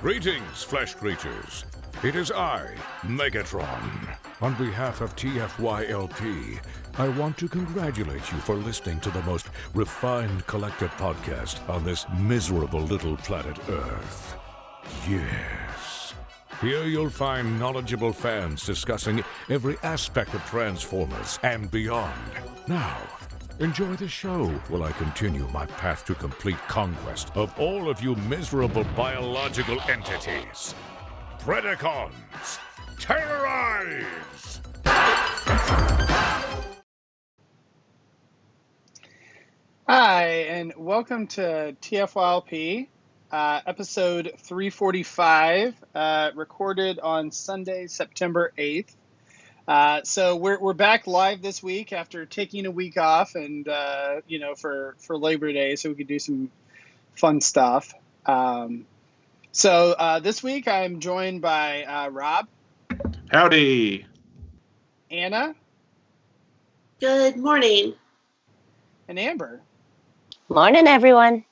Greetings, flesh creatures. It is I, Megatron. On behalf of TFYLP, I want to congratulate you for listening to the most refined collective podcast on this miserable little planet Earth. Yes. Here you'll find knowledgeable fans discussing every aspect of Transformers and beyond. Now, enjoy the show while I continue my path to complete conquest of all of you miserable biological entities. Predacons, terrorize! Hi, and welcome to TFYLP, episode 345, recorded on Sunday, September 8th. So we're back live this week after taking a week off and, for Labor Day, so we could do some fun stuff. So this week I'm joined by Rob. Howdy. Anna. Good morning. And Amber. Morning, everyone.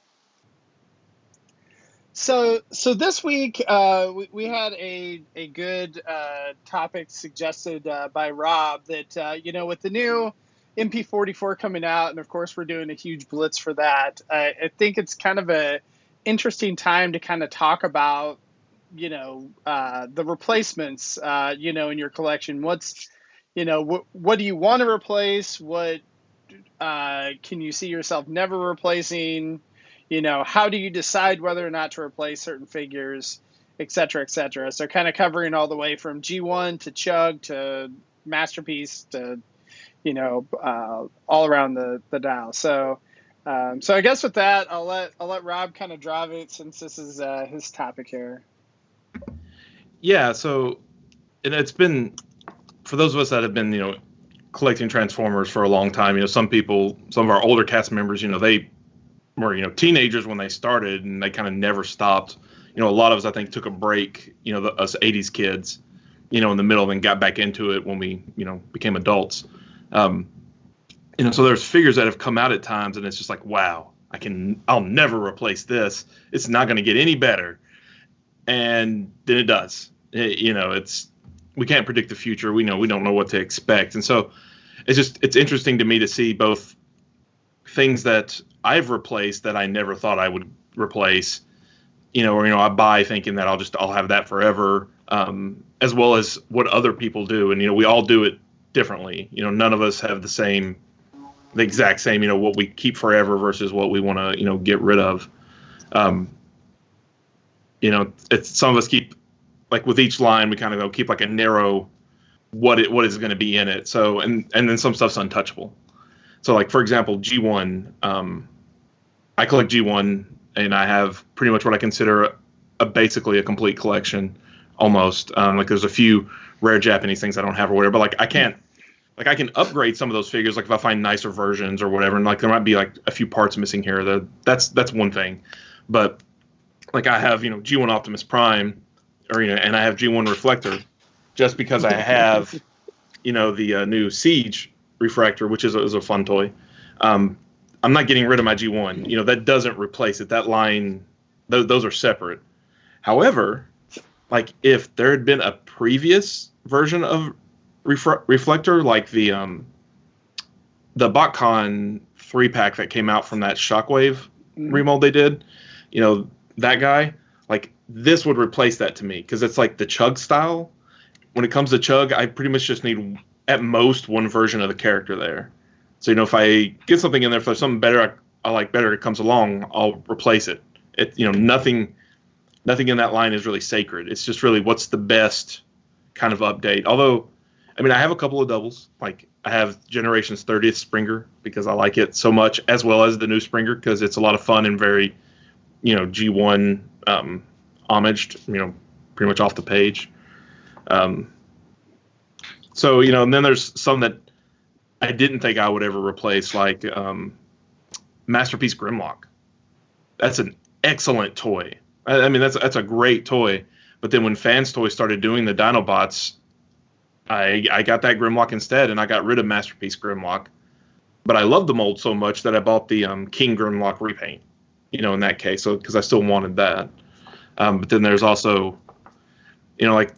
So this week we had a good topic suggested by Rob that with the new MP44 coming out, and of course we're doing a huge blitz for that. I think it's kind of a interesting time to kind of talk about the replacements in your collection. What's what do you want to replace? What can you see yourself never replacing? How do you decide whether or not to replace certain figures, et cetera, et cetera. So kind of covering all the way from G1 to Chug to Masterpiece to, all around the dial. So I guess with that, I'll let Rob kind of drive it since this is his topic here. Yeah. So, and it's been, for those of us that have been, collecting Transformers for a long time, some of our older cast members, they were, teenagers when they started and they kind of never stopped. A lot of us, I think, took a break, us 80s kids, in the middle and got back into it when we, became adults. So there's figures that have come out at times and it's just like, wow, I'll never replace this. It's not going to get any better. And then it does. We can't predict the future. We don't know what to expect. And so it's interesting to me to see both things that I've replaced that I never thought I would replace, or, I buy thinking that I'll have that forever, as well as what other people do. And, we all do it differently. None of us have the exact same, what we keep forever versus what we want to, get rid of. It's some of us keep, like with each line, we kind of keep like a narrow, what is going to be in it. So, and then some stuff's untouchable. So, like, for example, G1, I collect G1, and I have pretty much what I consider basically a complete collection, almost. Like, there's a few rare Japanese things I don't have or whatever, but, I can upgrade some of those figures, like, if I find nicer versions or whatever, and, like, there might be, like, a few parts missing here. That's one thing. But, like, I have, G1 Optimus Prime, and I have G1 Reflector, just because I have, the new Siege Refractor, which is a fun toy. I'm not getting rid of my G1. That doesn't replace it. That line, those are separate. However, like if there had been a previous version of Reflector, like the BotCon 3-pack that came out from that Shockwave remold they did, that guy, like this would replace that to me because it's like the Chug style. When it comes to Chug, I pretty much just need at most one version of the character there. So, if I get something in there, if there's something better I like better it comes along, I'll replace it. Nothing in that line is really sacred. It's just really what's the best kind of update. Although, I have a couple of doubles. Like I have Generations 30th Springer because I like it so much, as well as the new Springer because it's a lot of fun and very, G1 homaged, pretty much off the page. So, and then there's some that I didn't think I would ever replace, like Masterpiece Grimlock. That's an excellent toy. That's a great toy. But then when Fans Toys started doing the Dinobots, I got that Grimlock instead, and I got rid of Masterpiece Grimlock. But I love the mold so much that I bought the King Grimlock repaint, in that case, so because I still wanted that. But then there's also, like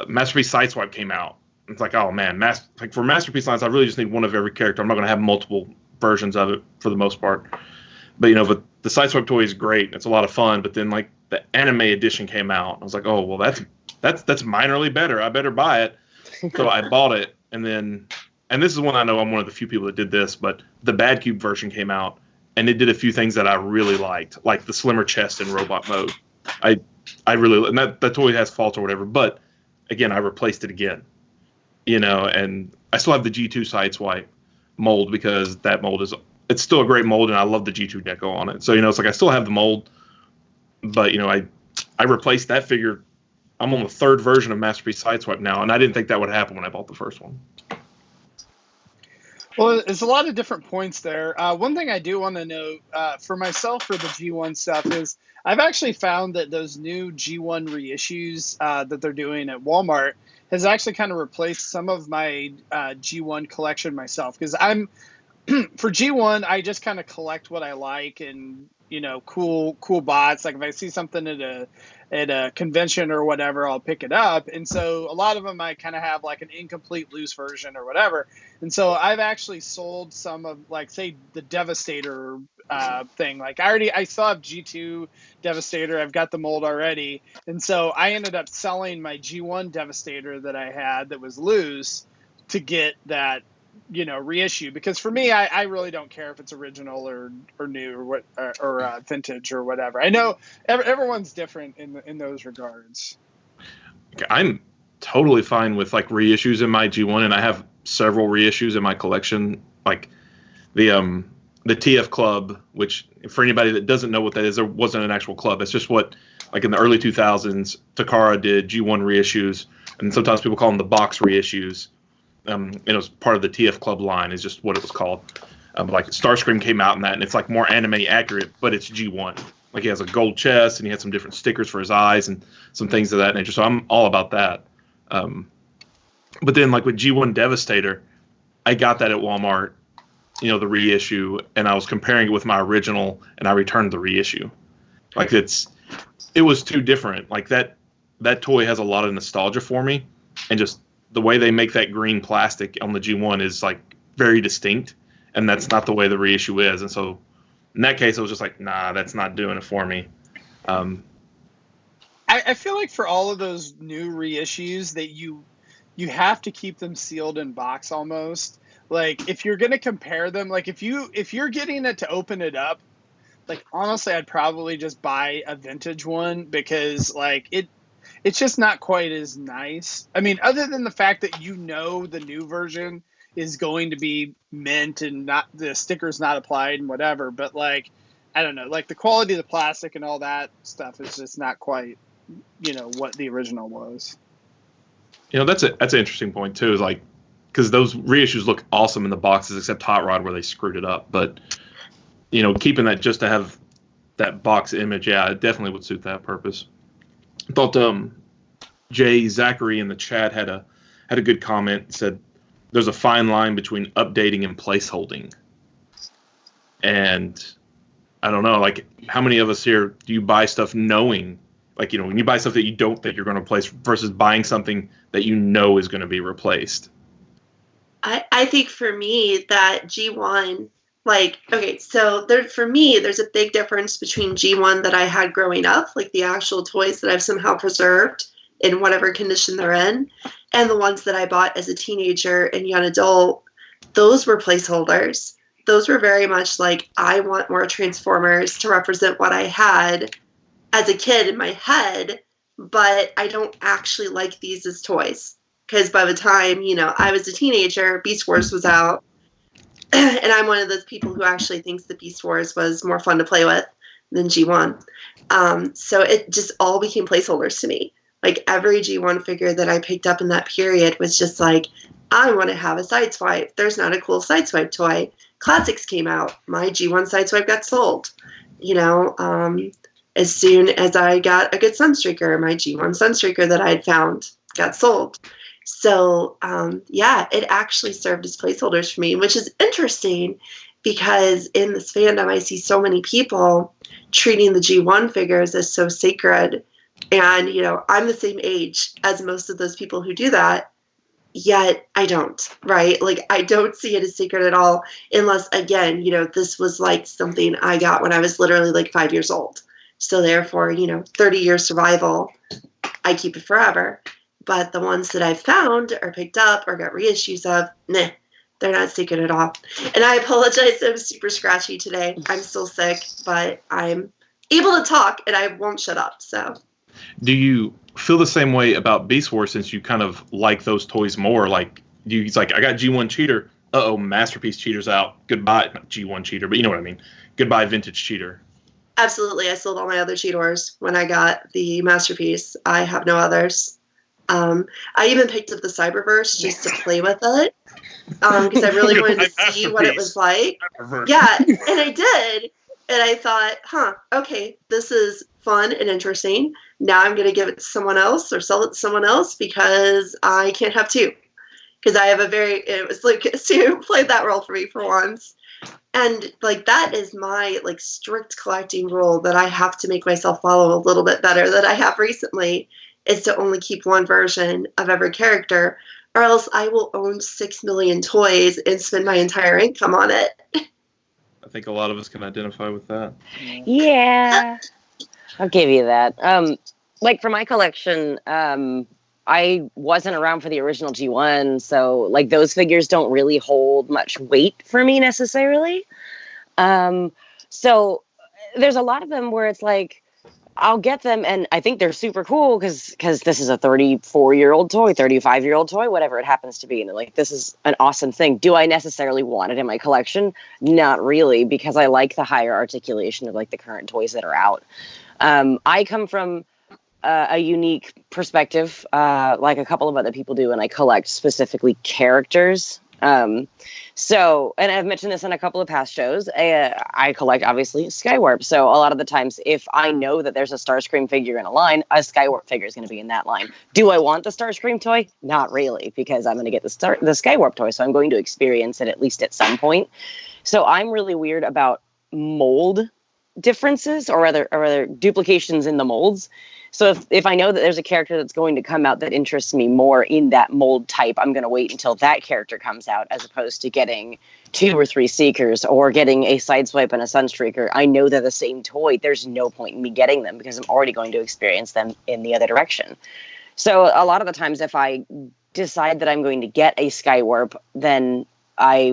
Masterpiece Sideswipe came out. It's like, oh man, like for Masterpiece lines, I really just need one of every character. I'm not going to have multiple versions of it for the most part. But but the Sideswipe toy is great. It's a lot of fun. But then like the anime edition came out. I was like, oh well, that's minorly better. I better buy it. So I bought it, and this is one I know I'm one of the few people that did this. But the Bad Cube version came out, and it did a few things that I really liked, like the slimmer chest in robot mode. I really, and that toy has faults or whatever. But again, I replaced it again. And I still have the G2 Sideswipe mold because that mold it's still a great mold, and I love the G2 deco on it. So, it's like I still have the mold, but, I replaced that figure. I'm on the third version of Masterpiece Sideswipe now, and I didn't think that would happen when I bought the first one. Well, there's a lot of different points there. One thing I do want to note for myself for the G1 stuff is I've actually found that those new G1 reissues that they're doing at Walmart has actually kind of replaced some of my G1 collection myself, because I'm for G1 I just kind of collect what I like, and cool bots. Like if I see something at a convention or whatever, I'll pick it up. And so a lot of them I kind of have like an incomplete loose version or whatever. And so I've actually sold some of, like, say the Devastator thing. Like I still have G2 Devastator. I've got the mold already. And so I ended up selling my G1 Devastator that I had that was loose to get that, reissue, because for me, I really don't care if it's original or new or what or vintage or whatever. I know everyone's different in those regards. I'm totally fine with like reissues in my G1, and I have several reissues in my collection, like the TF Club, which for anybody that doesn't know what that is, there wasn't an actual club. It's just what, like in the early 2000s, Takara did G1 reissues, and sometimes people call them the box reissues. It was part of the TF Club line, is just what it was called. Like Starscream came out in that, and it's like more anime accurate, but it's G1. Like he has a gold chest, and he had some different stickers for his eyes and some things of that nature. So I'm all about that. But then like with G1 Devastator, I got that at Walmart, the reissue, and I was comparing it with my original, and I returned the reissue. Like it was too different. Like that toy has a lot of nostalgia for me, and just the way they make that green plastic on the G1 is like very distinct, and that's not the way the reissue is. And so in that case, I was just like, nah, that's not doing it for me. I feel like for all of those new reissues that you have to keep them sealed in box almost. Like if you're going to compare them, like if you're getting it to open it up, like honestly, I'd probably just buy a vintage one, because like it's just not quite as nice. I mean, other than the fact that the new version is going to be mint and not the sticker's not applied and whatever, but like I don't know, like the quality of the plastic and all that stuff is just not quite, what the original was. That's an interesting point too, is like, because those reissues look awesome in the boxes, except Hot Rod where they screwed it up. But keeping that just to have that box image, yeah, it definitely would suit that purpose. I thought Jay Zachary in the chat had a good comment. Said there's a fine line between updating and placeholding, and I don't know, like how many of us here do you buy stuff knowing, like when you buy stuff that you don't think you're going to replace versus buying something that is going to be replaced? I think for me that G1, like, okay, so for me, there's a big difference between G1 that I had growing up, like the actual toys that I've somehow preserved in whatever condition they're in, and the ones that I bought as a teenager and young adult. Those were placeholders. Those were very much like, I want more Transformers to represent what I had as a kid in my head, but I don't actually like these as toys. Because by the time, I was a teenager, Beast Wars was out. And I'm one of those people who actually thinks that Beast Wars was more fun to play with than G1. So it just all became placeholders to me. Like every G1 figure that I picked up in that period was just like, I want to have a Sideswipe. There's not a cool Sideswipe toy. Classics came out. My G1 Sideswipe got sold. As soon as I got a good Sunstreaker, my G1 Sunstreaker that I had found got sold. So, it actually served as placeholders for me, which is interesting. because in this fandom, I see so many people treating the G1 figures as so sacred. And, you know, I'm the same age as most of those people who do that, yet I don't, right? Like, I don't see it as sacred at all, unless, again, you know, this was like something I got when I was literally like 5 years old. So therefore, you know, 30 years survival, I keep it forever. But the ones that I've found or picked up or got reissues of, nah, they're not sacred at all. And I apologize, I'm super scratchy today. I'm still sick, but I'm able to talk and I won't shut up, so. Do you feel the same way about Beast Wars, since you kind of like those toys more? Like, it's like, I got G1 Cheater. Uh-oh, Masterpiece Cheater's out. Goodbye. Not G1 Cheater, but you know what I mean. Goodbye, Vintage Cheater. Absolutely. I sold all my other Cheators when I got the Masterpiece. I have no others. I even picked up the Cyberverse just to play with it because I really wanted to see what it was like. Yeah, and I did. And I thought, okay, this is fun and interesting. Now I'm going to give it to someone else or sell it to someone else because I can't have two. Because I have it was like, Sue played that role for me for once. And like, that is my like strict collecting rule that I have to make myself follow a little bit better that I have recently, is to only keep one version of every character, or else I will own 6 million toys and spend my entire income on it. I think a lot of us can identify with that. Yeah, I'll give you that. Like for my collection, I wasn't around for the original G1, so like those figures don't really hold much weight for me necessarily. So there's a lot of them where it's like, I'll get them and I think they're super cool because this is a 34-year-old toy, 35-year-old toy, whatever it happens to be. And like, this is an awesome thing. Do I necessarily want it in my collection? Not really, because I like the higher articulation of like the current toys that are out. I come from a unique perspective, like a couple of other people do, and I collect specifically characters. So, and I've mentioned this in a couple of past shows, I collect, obviously, Skywarp. So a lot of the times, if I know that there's a Starscream figure in a line, a Skywarp figure is going to be in that line. Do I want the Starscream toy? Not really, because I'm going to get the Skywarp toy, so I'm going to experience it at least at some point. So I'm really weird about mold differences, or rather duplications in the molds. So if I know that there's a character that's going to come out that interests me more in that mold type, I'm going to wait until that character comes out, as opposed to getting 2 or 3 Seekers or getting a Sideswipe and a Sunstreaker. I know they're the same toy. There's no point in me getting them because I'm already going to experience them in the other direction. So a lot of the times, if I decide that I'm going to get a Skywarp, then I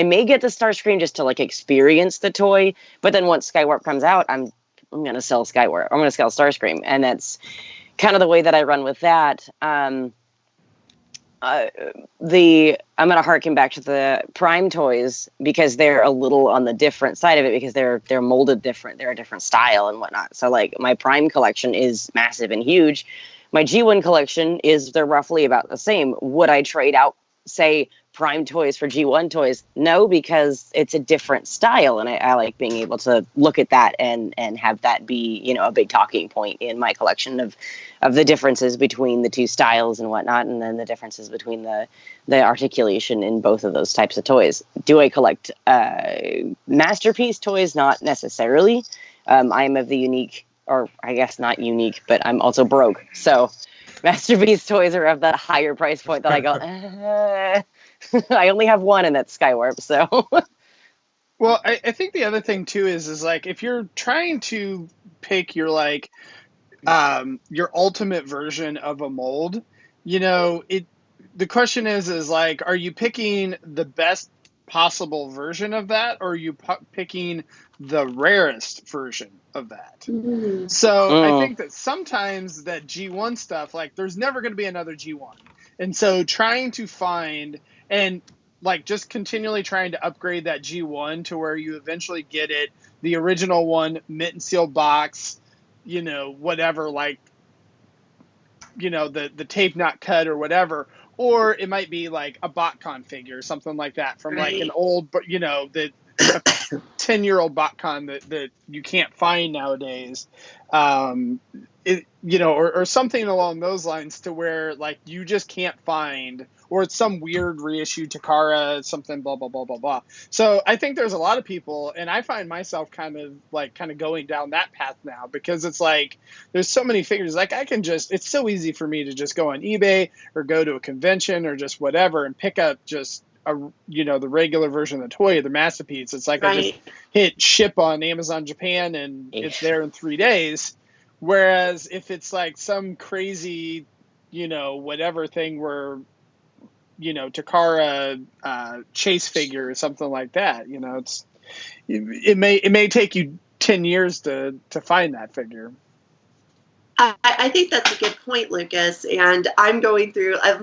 may get the Starscream just to like experience the toy. But then once Skywarp comes out, I'm going to sell Skywarp. I'm going to sell Starscream. And that's kind of the way that I run with that. I'm going to harken back to the Prime toys because they're a little on the different side of it because they're molded different. They're a different style and whatnot. So like my Prime collection is massive and huge. My G1 collection they're roughly about the same. Would I trade out, say, Prime toys for G1 toys? No, because it's a different style, and I like being able to look at that and have that be, you know, a big talking point in my collection of the differences between the two styles and whatnot, and then the differences between the articulation in both of those types of toys. Do I collect Masterpiece toys? Not necessarily. I am of the unique, or I guess not unique, but I'm also broke, so Masterpiece toys are of that higher price point that I go, I only have one, and that's Skywarp, so. Well, I think the other thing, too, is like, if you're trying to pick your, like, your ultimate version of a mold, you know, the question is like, are you picking the best possible version of that, or are you picking the rarest version of that? Mm-hmm. So I think that sometimes that G1 stuff, like, there's never going to be another G1. And so trying to find and like just continually trying to upgrade that G1 to where you eventually get it, the original one, mint and sealed box, you know, whatever, like, you know, the tape not cut or whatever, or it might be like a BotCon figure or something like that from like an old, you know, the 10-year-old botcon that you can't find nowadays, or something along those lines, to where like you just can't find, or it's some weird reissue Takara, something blah blah blah blah blah. So I think there's a lot of people, and I find myself kind of going down that path now, because it's like there's so many figures. Like it's so easy for me to just go on eBay or go to a convention or just whatever and pick up just the regular version of the toy, the Masterpiece. It's like I just hit ship on Amazon Japan and it's there in 3 days. Whereas if it's like some crazy, whatever thing where, Takara chase figure or something like that, it may take you 10 years to find that figure. I think that's a good point, Lucas. And I'm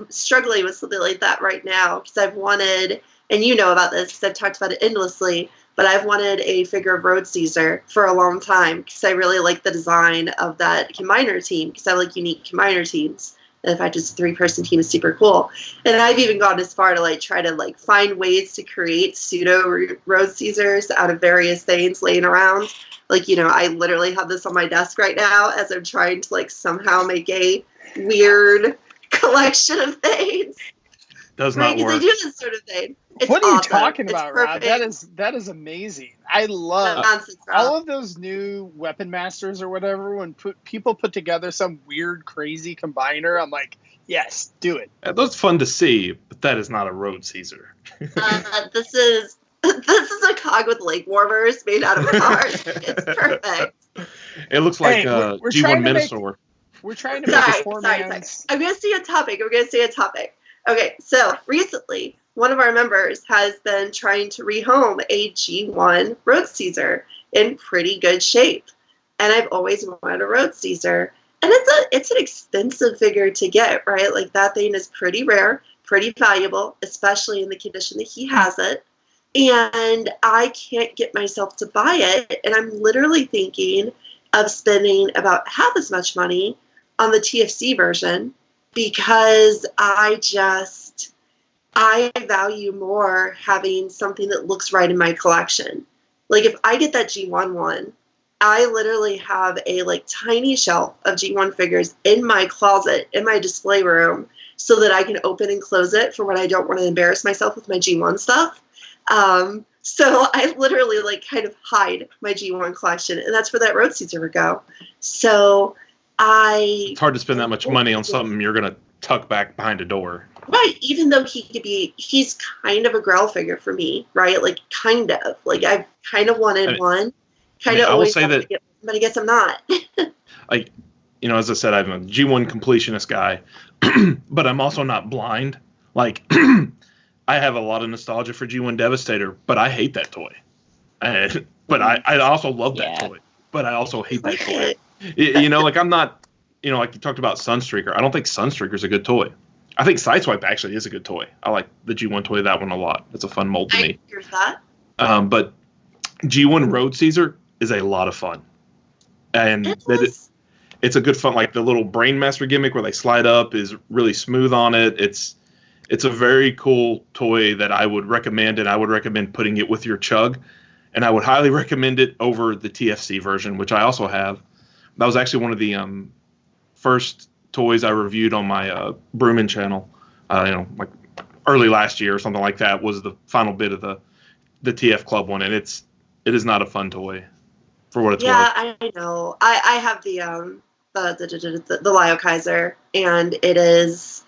struggling with something like that right now, because I've wanted, and you know about this because I've talked about it endlessly, but I've wanted a figure of Road Caesar for a long time, because I really like the design of that combiner team, because I like unique combiner teams. And in fact, it's a 3-person team is super cool. And I've even gone as far to try to find ways to create pseudo Road Caesars out of various things laying around. I literally have this on my desk right now as I'm trying to somehow make a weird collection of things. Does not work. Because they do this sort of thing. It's what are awesome. you talking about, Rob? That is amazing. I love all of those new Weapon Masters or whatever. When people put together some weird, crazy combiner, I'm like, yes, do it. That's fun to see, but that is not a Road Caesar. This is a cog with leg warmers made out of cars. It's perfect. It looks like G1 Minosaur. We're trying to make a poor man's... I'm going to say a topic. Okay, so recently, one of our members has been trying to rehome a G1 Road Caesar in pretty good shape. And I've always wanted a Road Caesar. And it's an expensive figure to get, right? That thing is pretty rare, pretty valuable, especially in the condition that he has it. And I can't get myself to buy it. And I'm literally thinking of spending about half as much money on the TFC version, because I value more having something that looks right in my collection. If I get that G1 one, I literally have a tiny shelf of G1 figures in my closet, in my display room, so that I can open and close it for when I don't want to embarrass myself with my G1 stuff. So I literally kind of hide my G1 collection, and that's where that Road Caesar would go. So it's hard to spend that much money on something you're going to tuck back behind a door. Right, even though he's kind of a Grell figure for me, right? Kind of. I've kind of wanted one. I will say that, but I guess I'm not. As I said, I'm a G1 completionist guy, but I'm also not blind. I have a lot of nostalgia for G1 Devastator, but I hate that toy. But I also love that toy, but I also hate that toy. I'm not, like you talked about Sunstreaker. I don't think Sunstreaker's a good toy. I think Sideswipe actually is a good toy. I like the G1 toy, that one a lot. It's a fun mold to me. I agree with that. But G1 Road Caesar is a lot of fun. And it's a good fun, the little Brainmaster gimmick where they slide up is really smooth on it. It's a very cool toy that I would recommend, and I would recommend putting it with your Chug. And I would highly recommend it over the TFC version, which I also have. That was actually one of the first toys I reviewed on my Broomin channel. Early last year or something like that was the final bit of the TF Club one, and it is not a fun toy for what it's worth. Yeah, I know. I have the Lio Kaiser, and it is.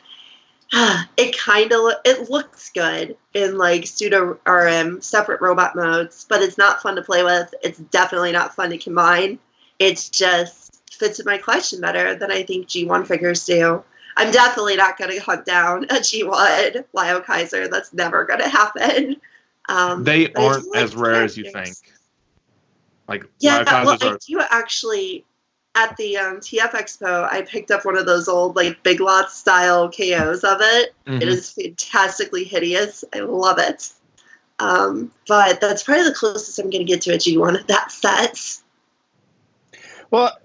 It looks good in pseudo RM separate robot modes, but it's not fun to play with. It's definitely not fun to combine. It just fits in my collection better than I think G1 figures do. I'm definitely not going to hunt down a G1 Lio Kaiser. That's never going to happen. They aren't as rare as you think. I do actually. At the TF Expo, I picked up one of those old Big Lots style KOs of it. Mm-hmm. It is fantastically hideous. I love it. But that's probably the closest I'm going to get to a G1 of that set. Well,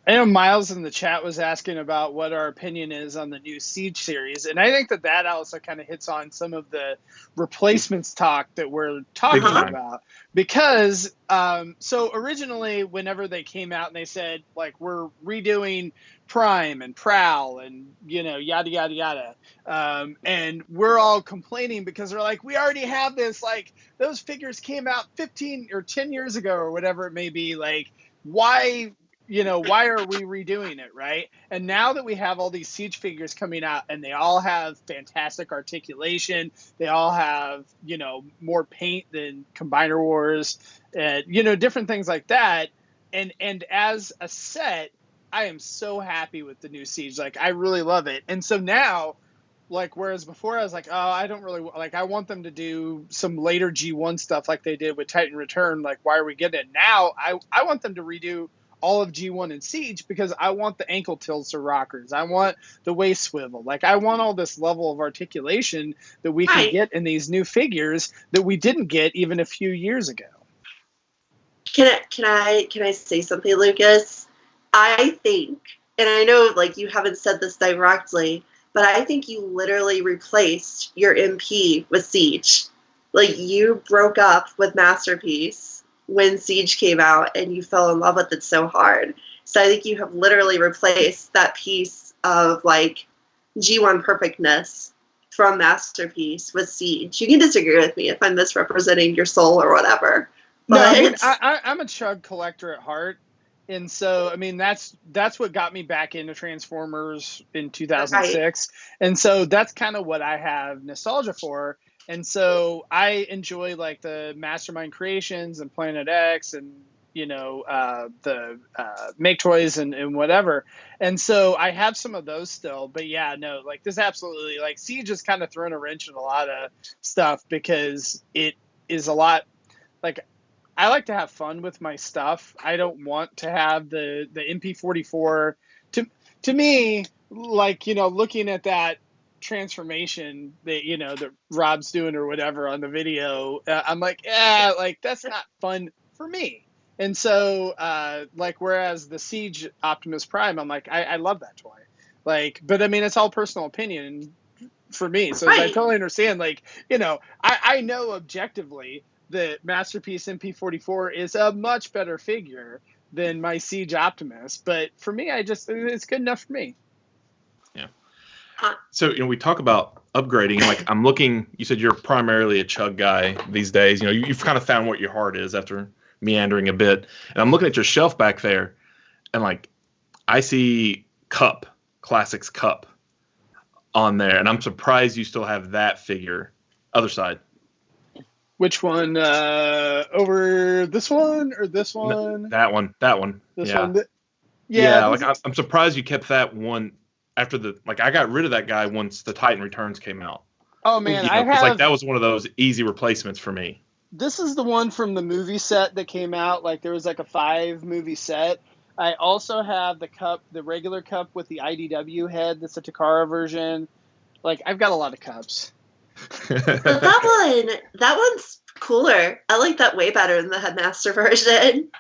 I know Miles in the chat was asking about what our opinion is on the new Siege series, and I think that also kind of hits on some of the replacements talk that we're talking about. Because so originally, whenever they came out and they said like we're redoing Prime and Prowl and yada yada yada, and we're all complaining because they're like, we already have this, like those figures came out 15 or 10 years ago or whatever it may be, like why are we redoing it, right? And now that we have all these Siege figures coming out and they all have fantastic articulation, they all have, more paint than Combiner Wars, and, different things like that. And as a set, I am so happy with the new Siege. Like, I really love it. And so now, like, whereas before I was like, oh, I don't really, like, I want them to do some later G1 stuff like they did with Titan Return. Like, why are we getting it? Now, I want them to redo all of G1 and Siege because I want the ankle tilts or rockers. I want the waist swivel. Like, I want all this level of articulation that we can get in these new figures that we didn't get even a few years ago. Can I say something, Lucas? I think, and I know like you haven't said this directly, but I think you literally replaced your MP with Siege. Like, you broke up with Masterpiece when Siege came out and you fell in love with it so hard. So I think you have literally replaced that piece of like G1 perfectness from Masterpiece with Siege. You can disagree with me if I'm misrepresenting your soul or whatever. But no, I mean, I'm a chug collector at heart. And so, I mean, that's what got me back into Transformers in 2006. Right. And so that's kind of what I have nostalgia for. And so I enjoy like the Mastermind Creations and Planet X and, the Make Toys and whatever. And so I have some of those still. But yeah, no, like this absolutely, like Siege has kind of thrown a wrench in a lot of stuff because it is a lot, like, I like to have fun with my stuff. I don't want to have the MP44. To me, like, looking at that transformation that that Rob's doing or whatever on the video, I'm like, like that's not fun for me. And so like, whereas the Siege Optimus Prime, I'm like, I love that toy. Like, but I mean, it's all personal opinion for me. So I totally understand. Like, I know objectively that Masterpiece MP44 is a much better figure than my Siege Optimus, but for me, it's good enough for me. Yeah. So, we talk about upgrading. Like, I'm looking, you said you're primarily a chug guy these days. You've kind of found what your heart is after meandering a bit. And I'm looking at your shelf back there, and like, I see Classics Cup on there, and I'm surprised you still have that figure. Other side. Which one? Over this one or this one? No, that one. This yeah. one. Yeah. Like, I'm surprised you kept that one after I got rid of that guy once the Titan Returns came out. Oh man, like that was one of those easy replacements for me. This is the one from the movie set that came out. Like, there was like a 5-movie set. I also have the cup, the regular cup with the IDW head. That's a Takara version. Like, I've got a lot of cups. that one's cooler. I like that way better than the Headmaster version.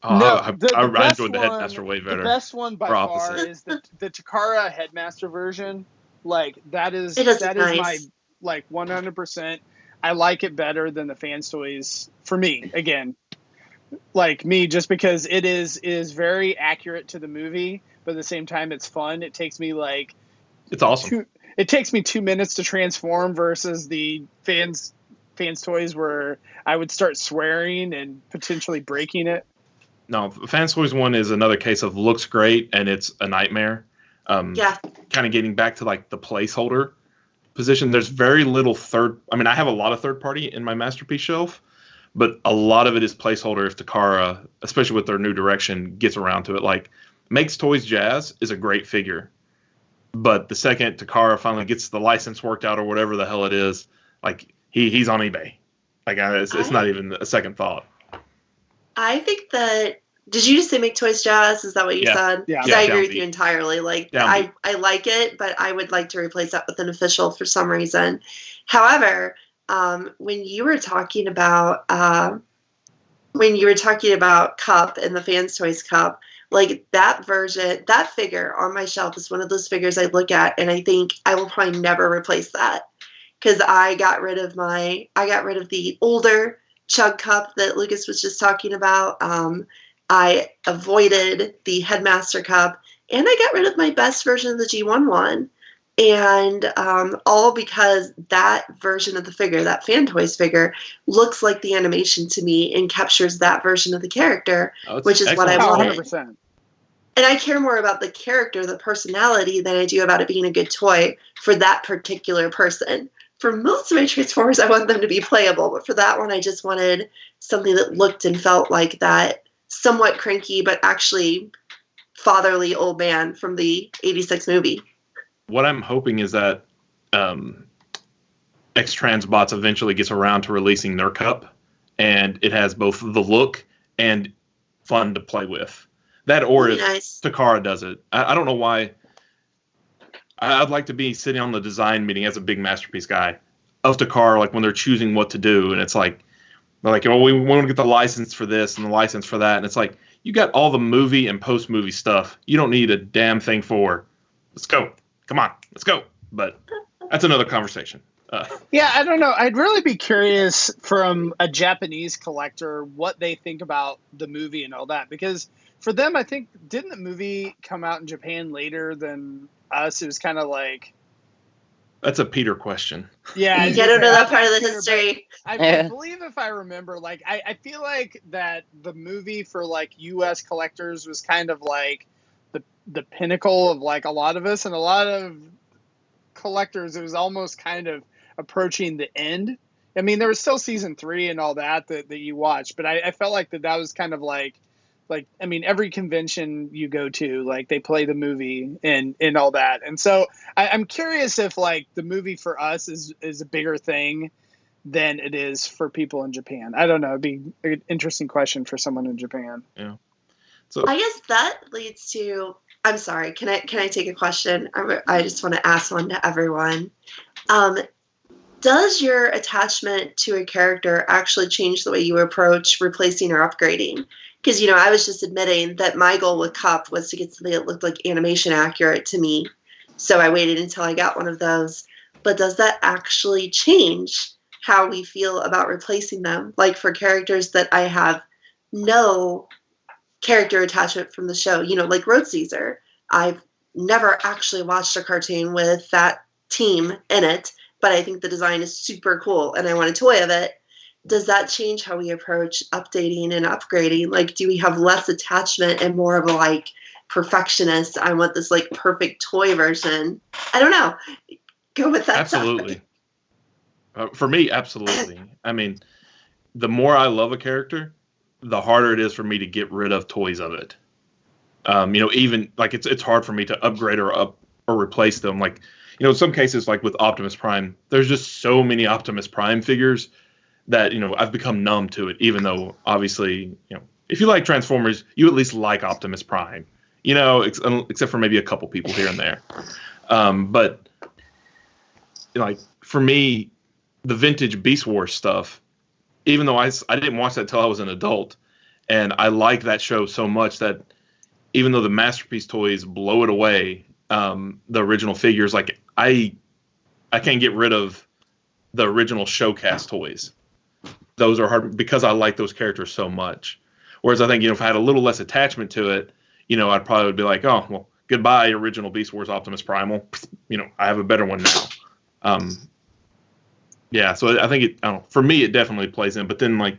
Oh, no, I enjoyed the Headmaster way better. The best one by far is the Takara Headmaster version. Like, that is nice. My, like, 100%. I like it better than the Fans Toys for me. Again, like me, just because it is very accurate to the movie, but at the same time it's fun. It takes me like, it's awesome. It takes me 2 minutes to transform versus the Fans Toys where I would start swearing and potentially breaking it. No, Fans Toys one is another case of looks great and it's a nightmare. Yeah. Kind of getting back to like the placeholder position. There's very little I have a lot of third party in my Masterpiece shelf, but a lot of it is placeholder if Takara, especially with their new direction, gets around to it. Like, Makes Toys Jazz is a great figure. But the second Takara finally gets the license worked out or whatever the hell it is, like he's on eBay. Like, it's not even a second thought. I think that, did you just say Make Toys Jazz? Is that what you said? Yeah. I agree with you entirely. Like, I like it, but I would like to replace that with an official for some reason. However, when you were talking about Cup and the Fans Toys Cup, Like that version, that figure on my shelf is one of those figures I look at and I think I will probably never replace that. Because I got rid of the older Chug Cup that Lucas was just talking about. I avoided the Headmaster Cup, and I got rid of my best version of the G1 one. And all because that version of the figure, that Fan Toys figure, looks like the animation to me and captures that version of the character, which is what I wanted. 100%. And I care more about the character, the personality, than I do about it being a good toy for that particular person. For most of my Transformers, I want them to be playable, but for that one, I just wanted something that looked and felt like that somewhat cranky, but actually fatherly old man from the 86 movie. What I'm hoping is that X-Transbots eventually gets around to releasing their cup, and it has both the look and fun to play with. That or if Takara does it. I don't know why. I'd like to be sitting on the design meeting as a big Masterpiece guy of Takara, like when they're choosing what to do, and it's like, they're like, oh, we want to get the license for this and the license for that, and it's like, you got all the movie and post-movie stuff. You don't need a damn thing for. Let's go. Come on, let's go. But that's another conversation. Yeah, I don't know. I'd really be curious from a Japanese collector what they think about the movie and all that. Because for them, I think, didn't the movie come out in Japan later than us? It was kind of like... That's a Peter question. Yeah. I don't know that part of the history. I believe if I remember, like, I feel like that the movie for, like, U.S. collectors was kind of like the pinnacle of, like, a lot of us. And a lot of collectors, it was almost kind of approaching the end. I mean, there was still season 3 and all that you watched, but I felt like that was kind of like, I mean, every convention you go to, like, they play the movie and all that. And so I'm curious if, like, the movie for us is a bigger thing than it is for people in Japan. I don't know. It'd be an interesting question for someone in Japan. Yeah. So I guess that leads to, I'm sorry, can I take a question? I just want to ask one to everyone. Does your attachment to a character actually change the way you approach replacing or upgrading? Because, you know, I was just admitting that my goal with Cup was to get something that looked like animation accurate to me. So I waited until I got one of those. But does that actually change how we feel about replacing them? Like for characters that I have no character attachment from the show, you know, like Road Caesar. I've never actually watched a cartoon with that team in it, but I think the design is super cool and I want a toy of it. Does that change how we approach updating and upgrading? Like, do we have less attachment and more of a, like, perfectionist, I want this, like, perfect toy version? I don't know. Go with that. Absolutely. For me, absolutely. I mean, the more I love a character, the harder it is for me to get rid of toys of it. You know, even like it's hard for me to upgrade or replace them. Like, you know, in some cases, like with Optimus Prime, there's just so many Optimus Prime figures that, you know, I've become numb to it, even though obviously, you know, if you like Transformers, you at least like Optimus Prime, you know, except for maybe a couple people here and there. But you know, like for me, the vintage Beast Wars stuff, even though I didn't watch that till I was an adult, and I like that show so much that even though the Masterpiece toys blow it away, the original figures, like I can't get rid of the original Showcast toys. Those are hard because I like those characters so much. Whereas I think, you know, if I had a little less attachment to it, you know, I'd probably be like, oh, well, goodbye, original Beast Wars Optimus Primal. You know, I have a better one now. Yeah, so I think I don't know, for me, it definitely plays in. But then, like,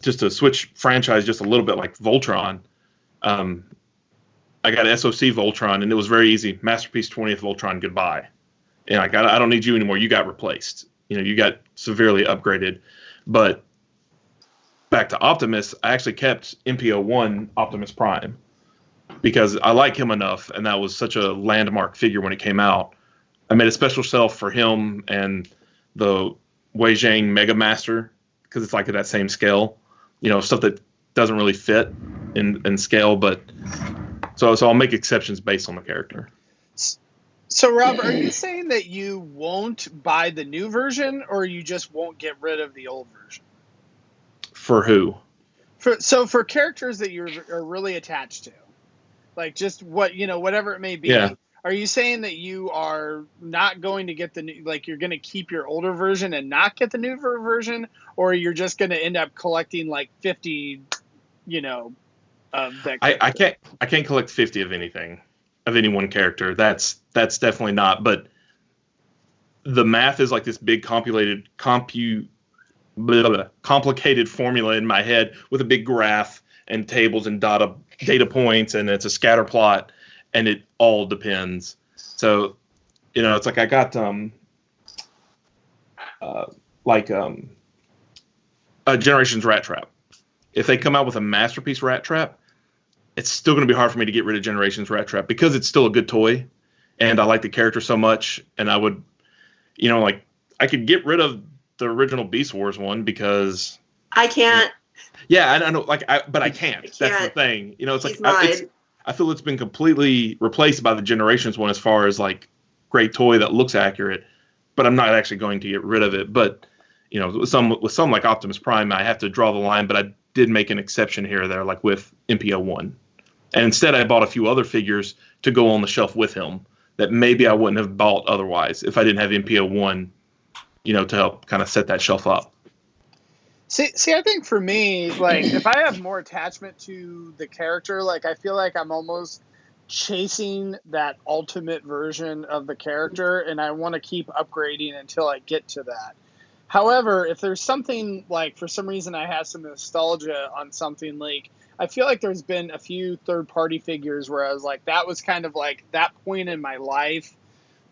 just to switch franchise just a little bit, like Voltron, I got SOC Voltron, and it was very easy. Masterpiece 20th Voltron, goodbye. And like, I don't need you anymore. You got replaced. You know, you got severely upgraded. But back to Optimus, I actually kept MPO1 Optimus Prime because I like him enough, and that was such a landmark figure when it came out. I made a special shelf for him and the Wei Zhang Mega Master because it's like at that same scale. You know, stuff that doesn't really fit in scale, but so I'll make exceptions based on the character. So, Rob, are you saying that you won't buy the new version, or you just won't get rid of the old version? For who? For characters that are really attached to, like just whatever it may be. Yeah. Are you saying that you are not going to get the new, like you're going to keep your older version and not get the newer version, or you're just going to end up collecting like 50, of that character? I can't collect 50 of anything, of any one character. That's definitely not. But the math is like this big complicated formula in my head with a big graph and tables and data points, and it's a scatter plot, and it all depends. So, it's like I got Generations Rat Trap. If they come out with a masterpiece Rat Trap, it's still going to be hard for me to get rid of Generations Rat Trap because it's still a good toy, and I like the character so much, and I would, I could get rid of the original Beast Wars one because I can't. Yeah, I know, but I can't. That's the thing. It's like I feel it's been completely replaced by the Generations one as far as like great toy that looks accurate, but I'm not actually going to get rid of it. But with some like Optimus Prime, I have to draw the line. But I did make an exception here or there, like with MPO1, and instead I bought a few other figures to go on the shelf with him that maybe I wouldn't have bought otherwise if I didn't have MPO1, to help kind of set that shelf up. See, I think for me, like, if I have more attachment to the character, like, I feel like I'm almost chasing that ultimate version of the character, and I want to keep upgrading until I get to that. However, if there's something, like, for some reason I have some nostalgia on something, like, I feel like there's been a few third-party figures where I was like, that was kind of like that point in my life.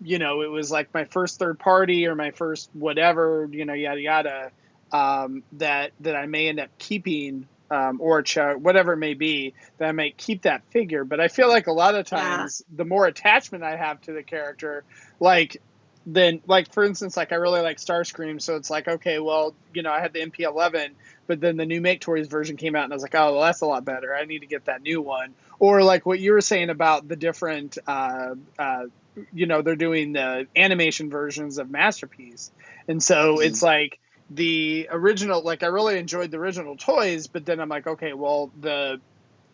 It was like my first third party or my first whatever, yada, yada. That I may end up keeping, or whatever it may be, that I may keep that figure. But I feel like a lot of times, the more attachment I have to the character, like for instance, like I really like Starscream, so it's like, okay, well, I had the MP11, but then the new Make Toys version came out, and I was like, oh, well, that's a lot better. I need to get that new one. Or like what you were saying about the different, they're doing the animation versions of Masterpiece, and so it's like, the original, like I really enjoyed the original toys, but then I'm like, okay, well, the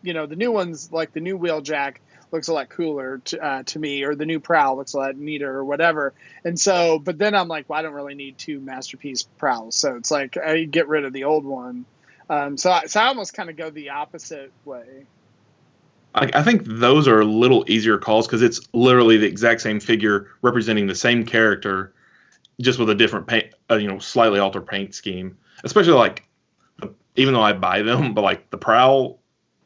new ones, like the new Wheeljack looks a lot cooler to me, or the new Prowl looks a lot neater, or whatever. And so, but then I'm like, well, I don't really need two Masterpiece Prowls, so it's like I get rid of the old one. So I almost kind of go the opposite way. I think those are a little easier calls because it's literally the exact same figure representing the same character, just with a different paint, slightly altered paint scheme. Especially like, even though I buy them, but like the Prowl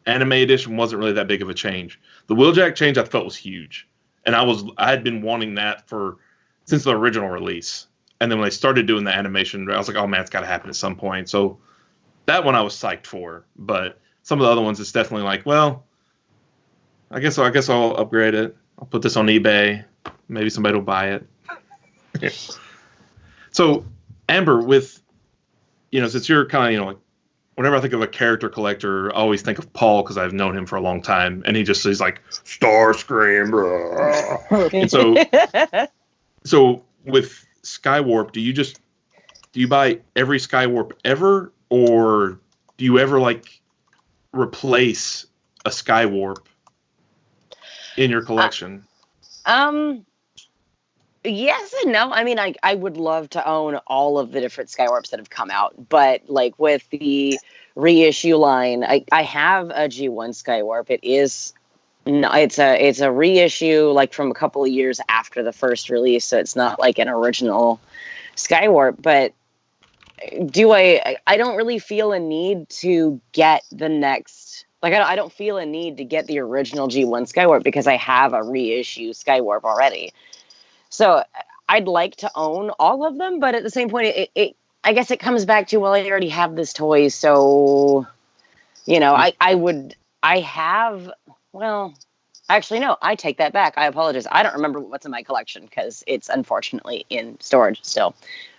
anime edition wasn't really that big of a change. The Wheeljack change I felt was huge, and I had been wanting that since the original release. And then when they started doing the animation, I was like, oh man, it's got to happen at some point. So that one I was psyched for. But some of the other ones, it's definitely like, well, I guess I'll upgrade it. I'll put this on eBay. Maybe somebody will buy it. So, Amber, with, since you're kind of, like, whenever I think of a character collector, I always think of Paul because I've known him for a long time, and he's like, Starscream. And so with Skywarp, do you buy every Skywarp ever, or do you ever, like, replace a Skywarp in your collection? Yes and no. I mean, I would love to own all of the different Skywarps that have come out, but like with the reissue line, I have a G1 Skywarp. It's a reissue, like from a couple of years after the first release, so it's not like an original Skywarp. But I don't really feel a need to get the next. Like I don't feel a need to get the original G1 Skywarp because I have a reissue Skywarp already. So I'd like to own all of them, but at the same point, I guess it comes back to, well, I already have this toy, so, actually, no, I take that back. I apologize. I don't remember what's in my collection because it's unfortunately in storage still.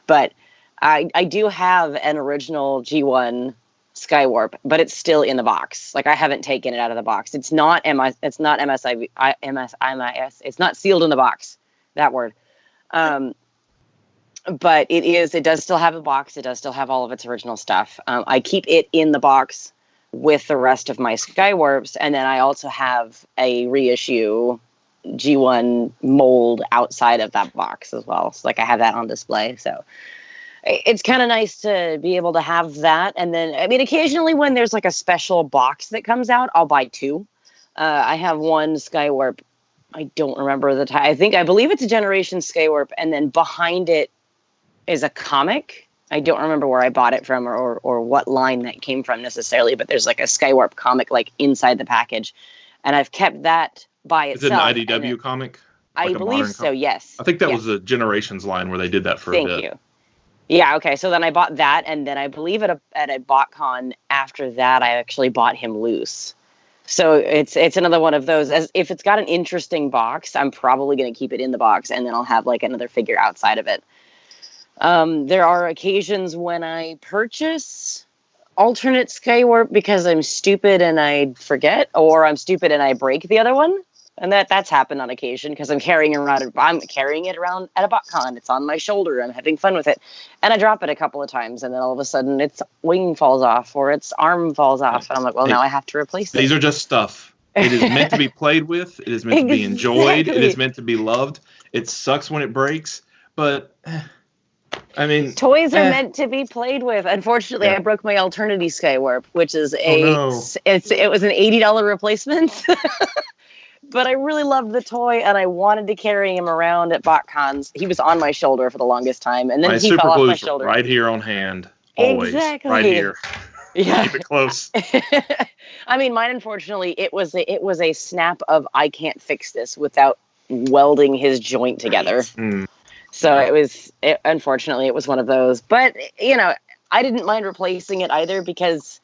But I do have an original G1 Skywarp, but it's still in the box. Like I haven't taken it out of the box. It's not MSIS. It's not sealed in the box. That word. But it does still have a box. It does still have all of its original stuff. I keep it in the box with the rest of my Skywarps. And then I also have a reissue G1 mold outside of that box as well. So like I have that on display. So it's kind of nice to be able to have that. And then, I mean, occasionally when there's like a special box that comes out, I'll buy two. I have one Skywarp. I don't remember the time. I believe it's a Generation Skywarp. And then behind it is a comic. I don't remember where I bought it from or what line that came from necessarily, but there's like a Skywarp comic like inside the package. And I've kept that by itself. Is it an IDW comic? I believe so, yes. I think that was the Generations line where they did that for a bit. Thank you. Yeah, okay. So then I bought that, and then I believe at a BotCon after that, I actually bought him loose. So it's another one of those. As if it's got an interesting box, I'm probably going to keep it in the box, and then I'll have like another figure outside of it. There are occasions when I purchase alternate Skywarp because I'm stupid and I forget, or I'm stupid and I break the other one. And that's happened on occasion because I'm carrying it around at a BotCon. It's on my shoulder. I'm having fun with it. And I drop it a couple of times, and then all of a sudden its wing falls off or its arm falls off. And I'm like, well, now I have to replace it. These are just stuff. It is meant to be played with. It is meant to be enjoyed. It is meant to be loved. It sucks when it breaks, but I mean, toys are meant to be played with. Unfortunately, I broke my Alternity Skywarp, which is it was an $80 replacement. But I really loved the toy, and I wanted to carry him around at BotCons. He was on my shoulder for the longest time, and then he fell off my shoulder. Right here on hand, always. Exactly. Right here. Yeah. Keep it close. I mean, mine, unfortunately, it was a snap of I can't fix this without welding his joint together. Mm. So unfortunately, it was one of those. But, I didn't mind replacing it either because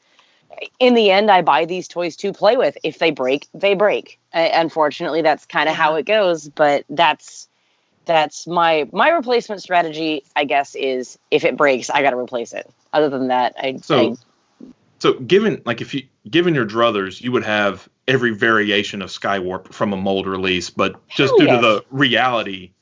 in the end, I buy these toys to play with. If they break, they break. Unfortunately, that's kind of how it goes. But that's my replacement strategy, I guess, is if it breaks, I got to replace it. Other than that, So given your druthers, you would have every variation of Skywarp from a mold release, but just due to the reality,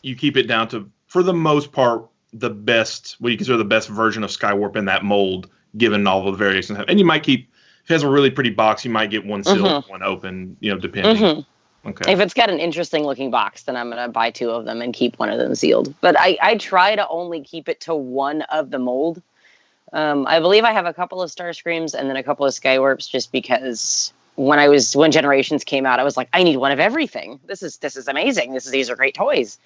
you keep it down to, for the most part, the best, what you consider the best version of Skywarp in that mold, given all the variations. And you might keep, if it has a really pretty box, you might get one sealed, one open, depending. Mm-hmm. Okay. If it's got an interesting looking box, then I'm going to buy two of them and keep one of them sealed. But I try to only keep it to one of the mold. I believe I have a couple of Starscreams and then a couple of Skywarps just because when Generations came out, I was like, I need one of everything. This is amazing. These are great toys.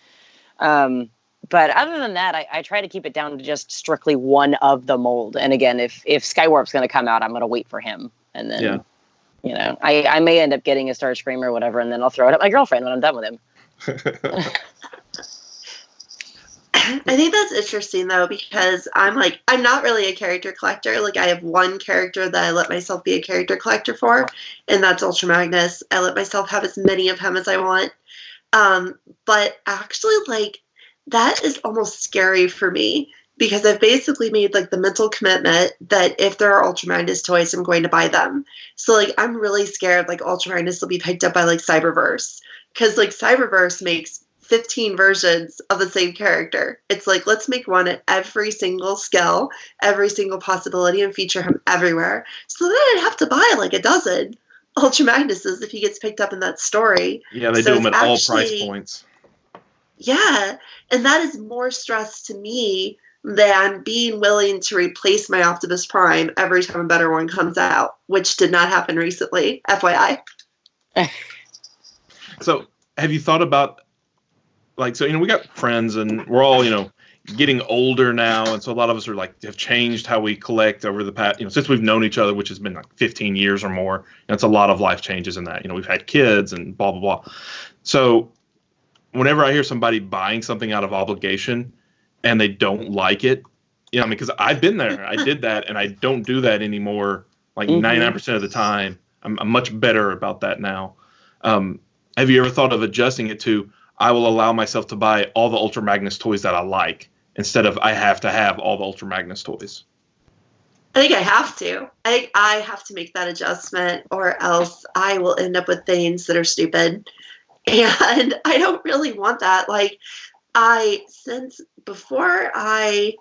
But other than that, I try to keep it down to just strictly one of the mold. And again, if Skywarp's going to come out, I'm going to wait for him. And then, I may end up getting a Starscream or whatever, and then I'll throw it at my girlfriend when I'm done with him. I think that's interesting, though, because I'm not really a character collector. Like, I have one character that I let myself be a character collector for, and that's Ultra Magnus. I let myself have as many of him as I want. But actually, that is almost scary for me because I've basically made the mental commitment that if there are Ultra Magnus toys, I'm going to buy them. So I'm really scared Ultra Magnus will be picked up by Cyberverse because Cyberverse makes 15 versions of the same character. It's let's make one at every single scale, every single possibility, and feature him everywhere. So then I'd have to buy a dozen Ultra Magnuses if he gets picked up in that story. Yeah, they do them at all price points. Yeah, and that is more stress to me than being willing to replace my Optimus Prime every time a better one comes out, which did not happen recently, FYI. So have you thought about, we got friends and we're all, getting older now. And so a lot of us are have changed how we collect over the past, since we've known each other, which has been 15 years or more. And it's a lot of life changes in that. We've had kids and blah, blah, blah. So whenever I hear somebody buying something out of obligation and they don't like it, because I've been there, I did that, and I don't do that anymore. 99% of the time, I'm much better about that now. Have you ever thought of adjusting it to, I will allow myself to buy all the Ultra Magnus toys that I like instead of I have to have all the Ultra Magnus toys? I think I have to. I think I have to make that adjustment, or else I will end up with things that are stupid. And I don't really want that. Since before I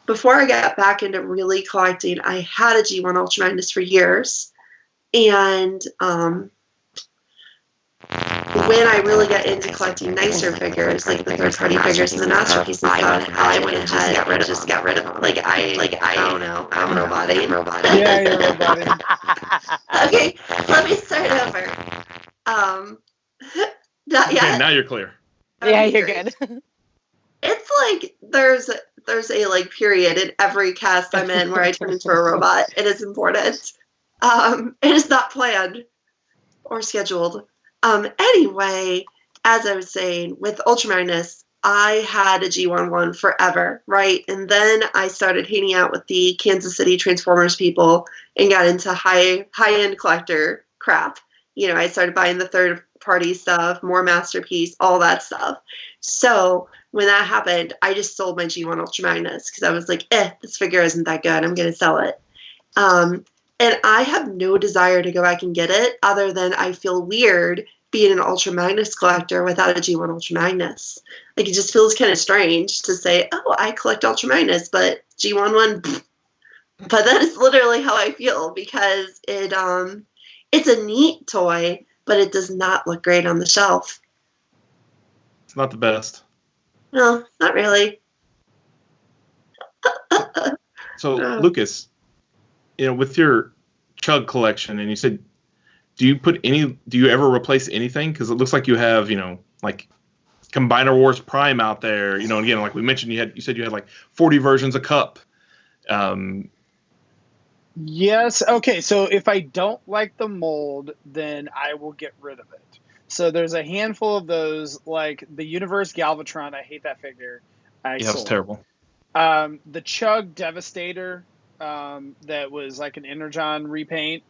before I got back into really collecting, I had a G1 Ultra Magnus for years. And when I really got into collecting nicer figures, like the third-party figures and the masterpiece and stuff, I went ahead and just got rid of them. I don't know. I'm roboting. Yeah, you're roboting. Okay, let me start over. Not yet. Okay, now you're clear. Yeah, you're good. It's like there's a like period in every cast I'm in where I turn into a robot. It is important. It is not planned or scheduled. Anyway, as I was saying, with Ultra Magnus, I had a G11 forever, right? And then I started hanging out with the Kansas City Transformers people and got into high-end collector crap. You know, I started buying the third-party stuff, more Masterpiece, all that stuff. So when that happened, I just sold my G1 Ultra Magnus because I was like, this figure isn't that good. I'm going to sell it. And I have no desire to go back and get it other than I feel weird being an Ultra Magnus collector without a G1 Ultra Magnus. Like, it just feels kind of strange to say, oh, I collect Ultra Magnus, but G1 one, pfft. But that is literally how I feel because it's a neat toy, but it does not look great on the shelf. It's not the best. No, not really. So, Lucas, you know, with your Chug collection, and you said, do you ever replace anything? Because it looks like you have, you know, like Combiner Wars Prime out there, you know, and again, like we mentioned, you said you had like 40 versions of Cup. Yes. Okay. So if I don't like the mold, then I will get rid of it. So there's a handful of those, like the Universe Galvatron. I hate that figure. It's terrible. The Chug Devastator, that was like an Energon repaint.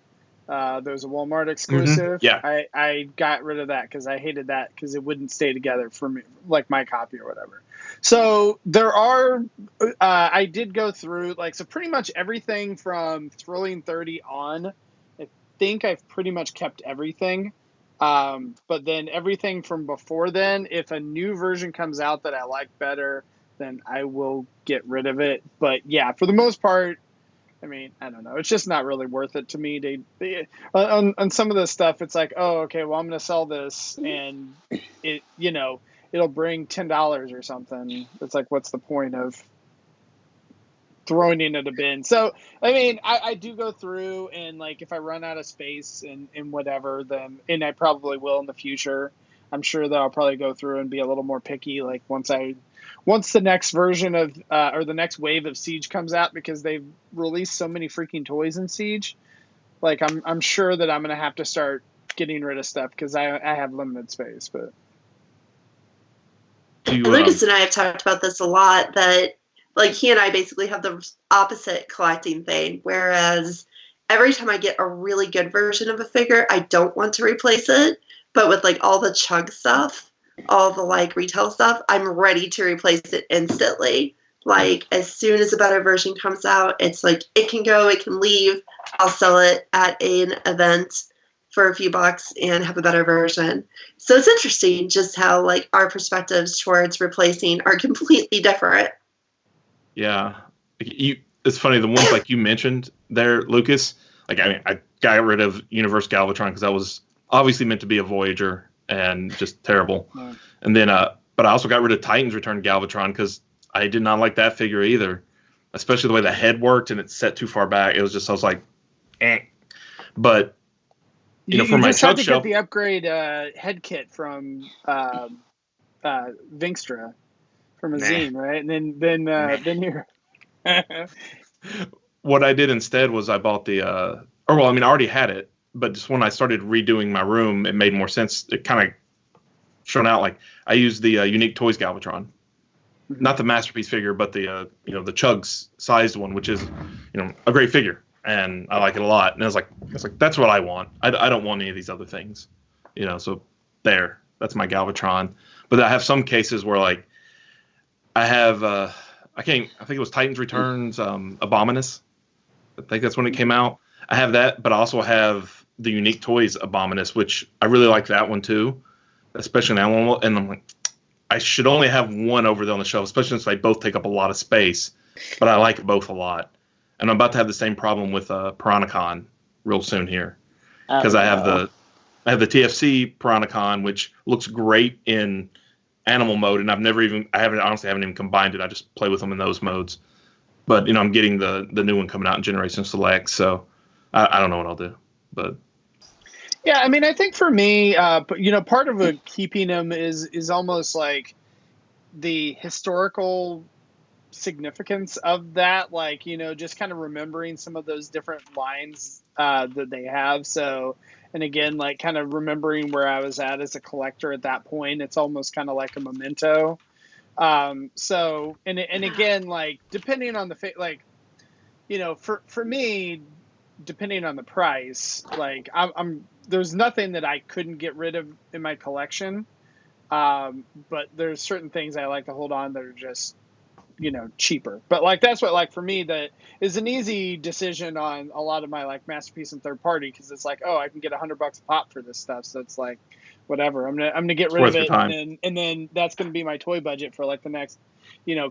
There was a Walmart exclusive. Mm-hmm. Yeah. I got rid of that because I hated that because it wouldn't stay together for me, like my copy or whatever. So there are, I did go through, like, so pretty much everything from Thrilling 30 on, I think I've pretty much kept everything. But then everything from before then, if a new version comes out that I like better, then I will get rid of it. But yeah, for the most part, I mean, I don't know. It's just not really worth it to me. On some of this stuff, it's like, oh, okay, well, I'm going to sell this, and it, you know, it'll bring $10 or something. It's like, what's the point of throwing it in a bin? So, I mean, I do go through, and like, if I run out of space and whatever, then, and I probably will in the future, I'm sure that I'll probably go through and be a little more picky. Like once the next version of, or the next wave of Siege comes out, because they've released so many freaking toys in Siege, like I'm sure that I'm going to have to start getting rid of stuff because I have limited space. But Lucas and I have talked about this a lot, that like he and I basically have the opposite collecting thing, whereas every time I get a really good version of a figure, I don't want to replace it. But with like all the Chug stuff, all the like retail stuff, I'm ready to replace it instantly. Like as soon as a better version comes out, it's like it can go, it can leave. I'll sell it at an event for a few bucks and have a better version. So it's interesting just how like our perspectives towards replacing are completely different. Yeah, it's funny, the ones like you mentioned there, Lucas. Like I got rid of Universe Galvatron because that was obviously meant to be a Voyager and just terrible. Yeah. And then, but I also got rid of Titans Return Galvatron because I did not like that figure either, especially the way the head worked and it's set too far back. It was just, I was like, eh. But you know, for my Chug shelf, get the upgrade head kit from Vinkstra from a zine, right? And then you're. What I did instead was I bought the, I already had it, but just when I started redoing my room, it made more sense. It kind of shown out. Like I used the Unique Toys Galvatron, not the Masterpiece figure, but the the Chug's sized one, which is a great figure, and I like it a lot. And I was like that's what I want. I don't want any of these other things, So that's my Galvatron. But I have some cases where like I have I think it was Titans Returns Abominus. I think that's when it came out. I have that, but I also have the Unique Toys Abominus, which I really like that one too, especially that one. And I'm like, I should only have one over there on the shelf, especially since they both take up a lot of space. but I like both a lot. And I'm about to have the same problem with Piranacon real soon here, because I have the TFC Piranacon, which looks great in animal mode, and I honestly haven't even combined it. I just play with them in those modes. But I'm getting the new one coming out in Generation Select, so I don't know what I'll do. But yeah, I mean, I think for me, part of keeping them is almost like the historical significance of that, like, just kind of remembering some of those different lines that they have. So, and again, like kind of remembering where I was at as a collector at that point, it's almost kind of like a memento. So, and again, like depending on for me, depending on the price, like I'm there's nothing that I couldn't get rid of in my collection. But there's certain things I like to hold on that are just, cheaper. But like, that's what, like, for me, that is an easy decision on a lot of my like masterpiece and third party. Cause it's like, oh, I can get $100 a pop for this stuff. So it's like, whatever, I'm gonna get rid of it. And then that's going to be my toy budget for like the next,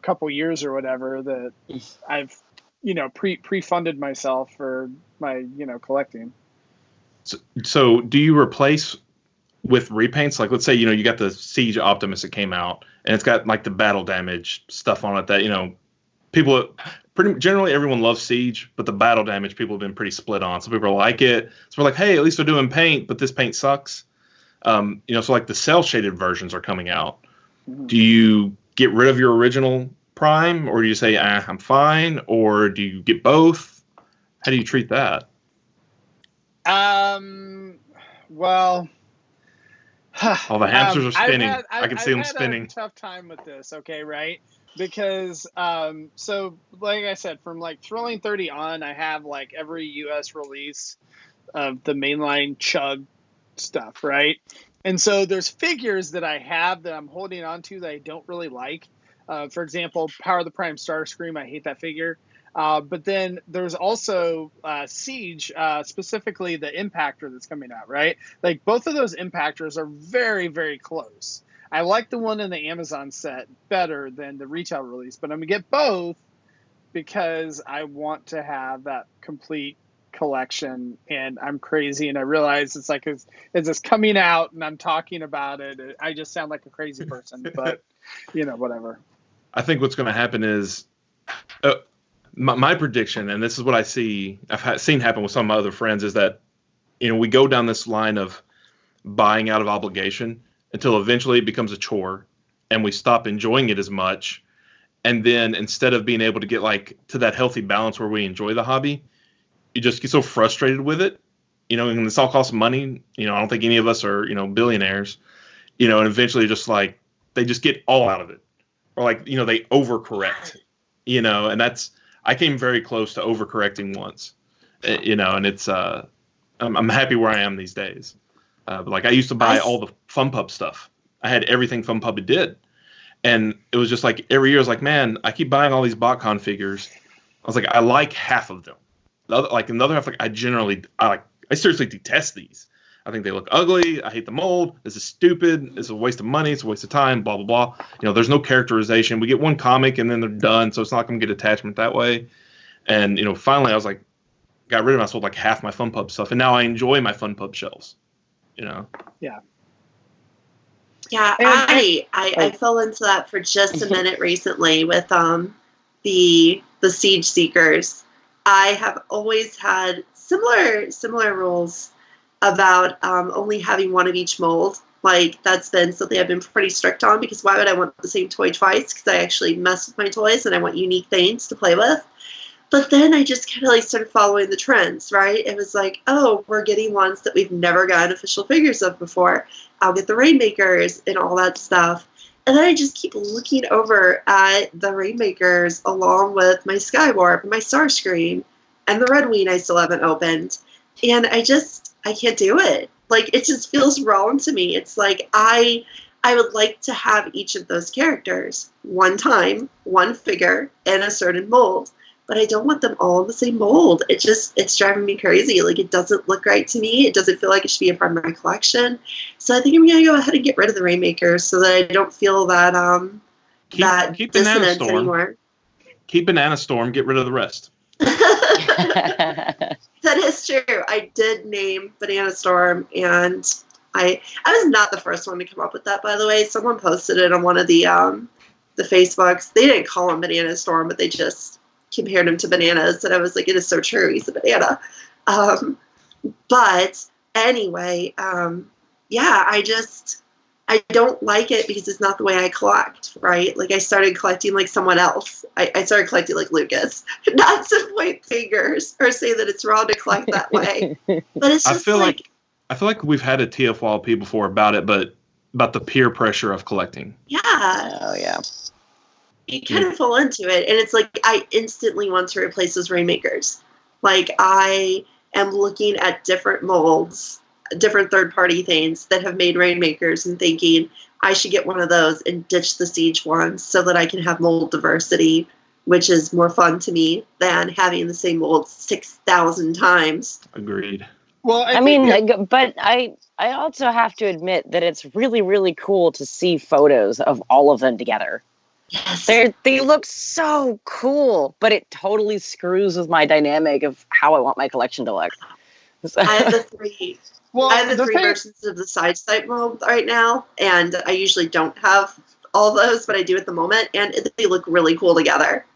couple years or whatever that I've, pre-funded myself for my, collecting. So do you replace with repaints? Like, let's say, you got the Siege Optimus that came out, and it's got like the battle damage stuff on it that, people generally everyone loves Siege, but the battle damage people have been pretty split on. Some people like it. So we're like, hey, at least they're doing paint, but this paint sucks. So like the cell shaded versions are coming out. Mm-hmm. Do you get rid of your original Prime, or do you say, I'm fine, or do you get both? How do you treat that? Well, all the hamsters are spinning. I can see them spinning. I've had a tough time with this, okay, right? Because, so like I said, from like Thrilling 30 on, I have like every US release of the mainline Chug stuff, right? And so there's figures that I have that I'm holding on to that I don't really like. For example, Power of the Prime Starscream, I hate that figure. But then there's also Siege, specifically the Impactor that's coming out, right? Like both of those Impactors are very, very close. I like the one in the Amazon set better than the retail release, but I'm going to get both because I want to have that complete collection, and I'm crazy, and I realize it's like it's just coming out and I'm talking about it. I just sound like a crazy person, but whatever. I think what's going to happen is my prediction, and this is what I've seen happen with some of my other friends, is that we go down this line of buying out of obligation until eventually it becomes a chore and we stop enjoying it as much. And then instead of being able to get like to that healthy balance where we enjoy the hobby, you just get so frustrated with it, and this all costs money. I don't think any of us are, billionaires, and eventually just like, they just get all out of it, or like, they overcorrect, and I came very close to overcorrecting once, and it's, I'm happy where I am these days. But like I used to buy all the Fun Pup stuff. I had everything Fun Pup did. And it was just like every year I was like, man, I keep buying all these BotCon figures. I was like, I like half of them. Another half, like I seriously detest these. I think they look ugly. I hate the mold. This is stupid. It's a waste of money. It's a waste of time, blah, blah, blah. There's no characterization. We get one comic and then they're done. So it's not going to get attachment that way. And, finally I was like, got rid of it. I sold like half my Fun Pup stuff. And now I enjoy my Fun Pup shelves, Yeah. Yeah, I fell into that for just a minute recently with the Siege Seekers. I have always had similar rules about only having one of each mold. Like that's been something I've been pretty strict on, because why would I want the same toy twice? Because I actually mess with my toys and I want unique things to play with. But then I just kind of like started following the trends, right? It was like, oh, we're getting ones that we've never gotten official figures of before. I'll get the Rainmakers and all that stuff. And then I just keep looking over at the Rainmakers along with my Skywarp and my Starscream and the Red Wing I still haven't opened. And I can't do it. Like, it just feels wrong to me. It's like I would like to have each of those characters one time, one figure, in a certain mold. But I don't want them all in the same mold. It's driving me crazy. Like, it doesn't look right to me. It doesn't feel like it should be a part of my collection. So I think I'm going to go ahead and get rid of the Rainmakers so that I don't feel that that keep the dissonance anymore. keep Banana Storm, get rid of the rest. That is true. I did name Banana Storm, and I was not the first one to come up with that, by the way. Someone posted it on one of the Facebooks. They didn't call him Banana Storm, but they just compared him to bananas, and I was like, it is so true. He's a banana. But anyway, yeah, I don't like it because it's not the way I collect, right? Like, I started collecting like someone else. I started collecting like Lucas. Not to point fingers or say that it's wrong to collect that way. But it's just I feel like we've had a TFYLP before about it, but about the peer pressure of collecting. Yeah. Oh, yeah. You kind of fall into it. And it's like, I instantly want to replace those Rainmakers. Like, I am looking at different molds, different third-party things that have made Rainmakers and thinking I should get one of those and ditch the Siege ones so that I can have mold diversity, which is more fun to me than having the same mold 6,000 times. Agreed. Well, but I also have to admit that it's really, really cool to see photos of all of them together. Yes. They look so cool, but it totally screws with my dynamic of how I want my collection to look. So. I have the three. Well, I have the three versions of the side stripe mold right now, and I usually don't have all those, but I do at the moment, and they look really cool together.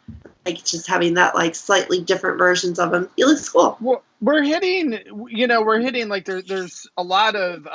Like, just having that, like, slightly different versions of them, it looks cool. Well, we're hitting like there's a lot of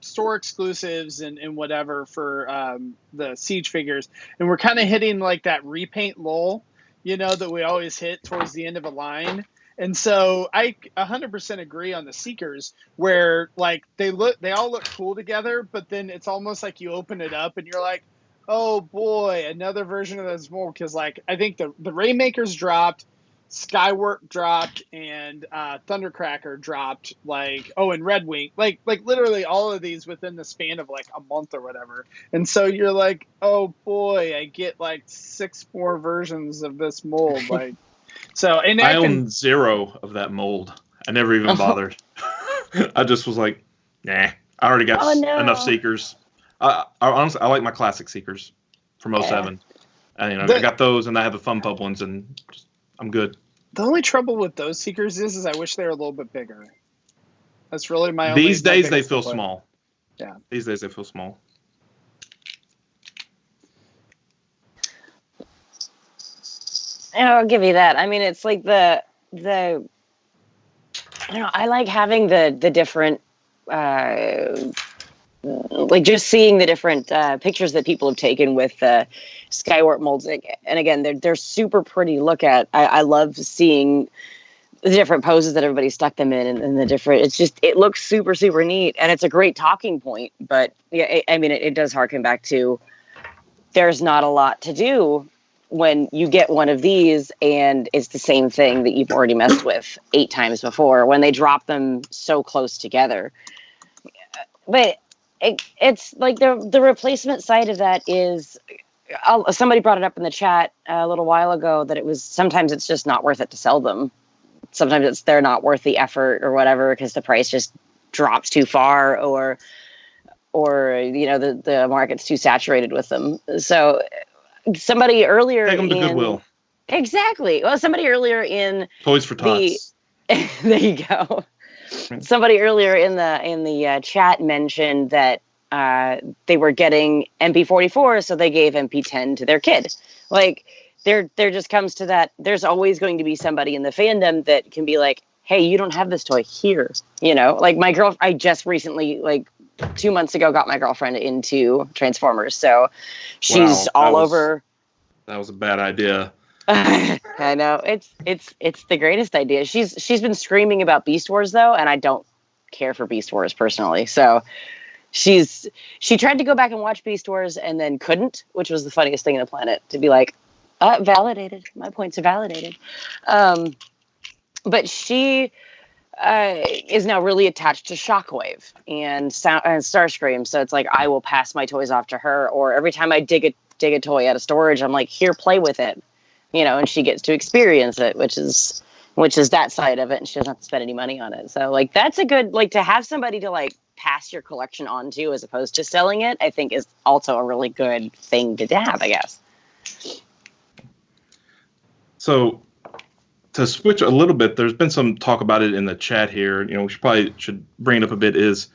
store exclusives and whatever for the Siege figures, and we're kind of hitting like that repaint lull, that we always hit towards the end of a line. And so I 100% agree on the Seekers, where like they all look cool together, but then it's almost like you open it up and you're like, oh boy, another version of this mold. Because like I think the Rainmakers dropped, Skywork dropped, and Thundercracker dropped. And Red Wing, like literally all of these within the span of like a month or whatever. And so you're like, oh boy, I get like 6 more versions of this mold, like. So, and I own 0 of that mold. I never even bothered. I just was like, nah, I already got enough Seekers. Honestly, I like my classic Seekers from 07. And, I got those, and I have the Fun Pub ones, and I'm good. The only trouble with those Seekers is I wish they were a little bit bigger. That's really my only. These days, they feel small. Yeah. These days, they feel small. I'll give you that. I mean, it's like I like having the different, like just seeing the different pictures that people have taken with Skywarp molds. And again, they're super pretty to look at. I love seeing the different poses that everybody stuck them in and the different, it looks super, super neat. And it's a great talking point. But yeah, it does harken back to there's not a lot to do when you get one of these and it's the same thing that you've already messed with 8 times before when they drop them so close together. But it's like the replacement side of that is, somebody brought it up in the chat a little while ago that sometimes it's just not worth it to sell them. Sometimes they're not worth the effort or whatever because the price just drops too far or the market's too saturated with them. So somebody earlier take them to Goodwill. Exactly. Well, somebody earlier in Toys for Tots. There you go. Somebody earlier in the chat mentioned that they were getting MP44, so they gave MP10 to their kid. Like there just comes to that. There's always going to be somebody in the fandom that can be like, "Hey, you don't have this toy here." Like my girl. I just recently, like 2 months ago, got my girlfriend into Transformers, so she's all over. That was a bad idea. I know it's the greatest idea. She's been screaming about Beast Wars though, and I don't care for Beast Wars personally. So she tried to go back and watch Beast Wars and then couldn't, which was the funniest thing on the planet. To be like, validated. My points are validated. But she is now really attached to Shockwave and Starscream. So it's like I will pass my toys off to her, or every time I dig a toy out of storage, I'm like, here, play with it. And she gets to experience it, which is that side of it, and she doesn't have to spend any money on it. So like that's a good, like, to have somebody to like pass your collection on to as opposed to selling it, I think is also a really good thing to have, I guess. So to switch a little bit, there's been some talk about it in the chat here. We should bring it up a bit. Is